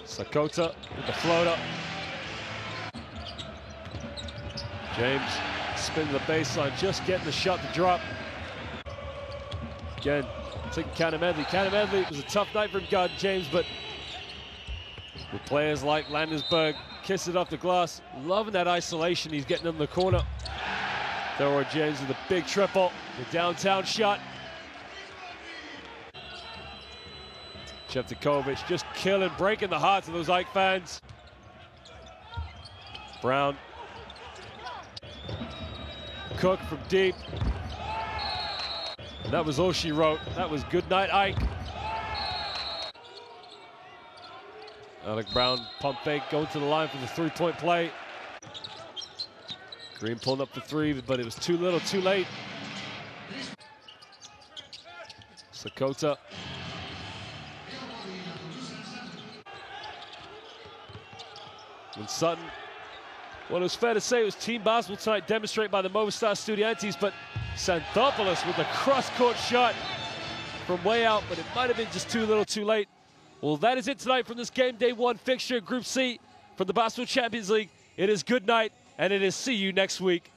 Sakota with the floater. James spinning the baseline, just getting the shot to drop. Again, taking Cannon Medley. Cannon Medley, it was a tough night for him, guarding James, but with players like Landesberg kissing it off the glass, loving that isolation he's getting in the corner. Thor James with a big triple. The downtown shot. Shevtikovic just killing, breaking the hearts of those Ike fans. Brown. Cook from deep. And that was all she wrote. That was good night, Ike. Alec Brown, pump fake, going to the line for the three-point play. Green pulling up the three, but it was too little, too late. Sakota. And Sutton. Well, it was fair to say it was team basketball tonight, demonstrated by the Movistar Estudiantes, but Xanthopoulos with a cross-court shot from way out, but it might have been just too little, too late. Well, that is it tonight from this game day one fixture, Group C, for the Basketball Champions League. It is good night, and it is see you next week.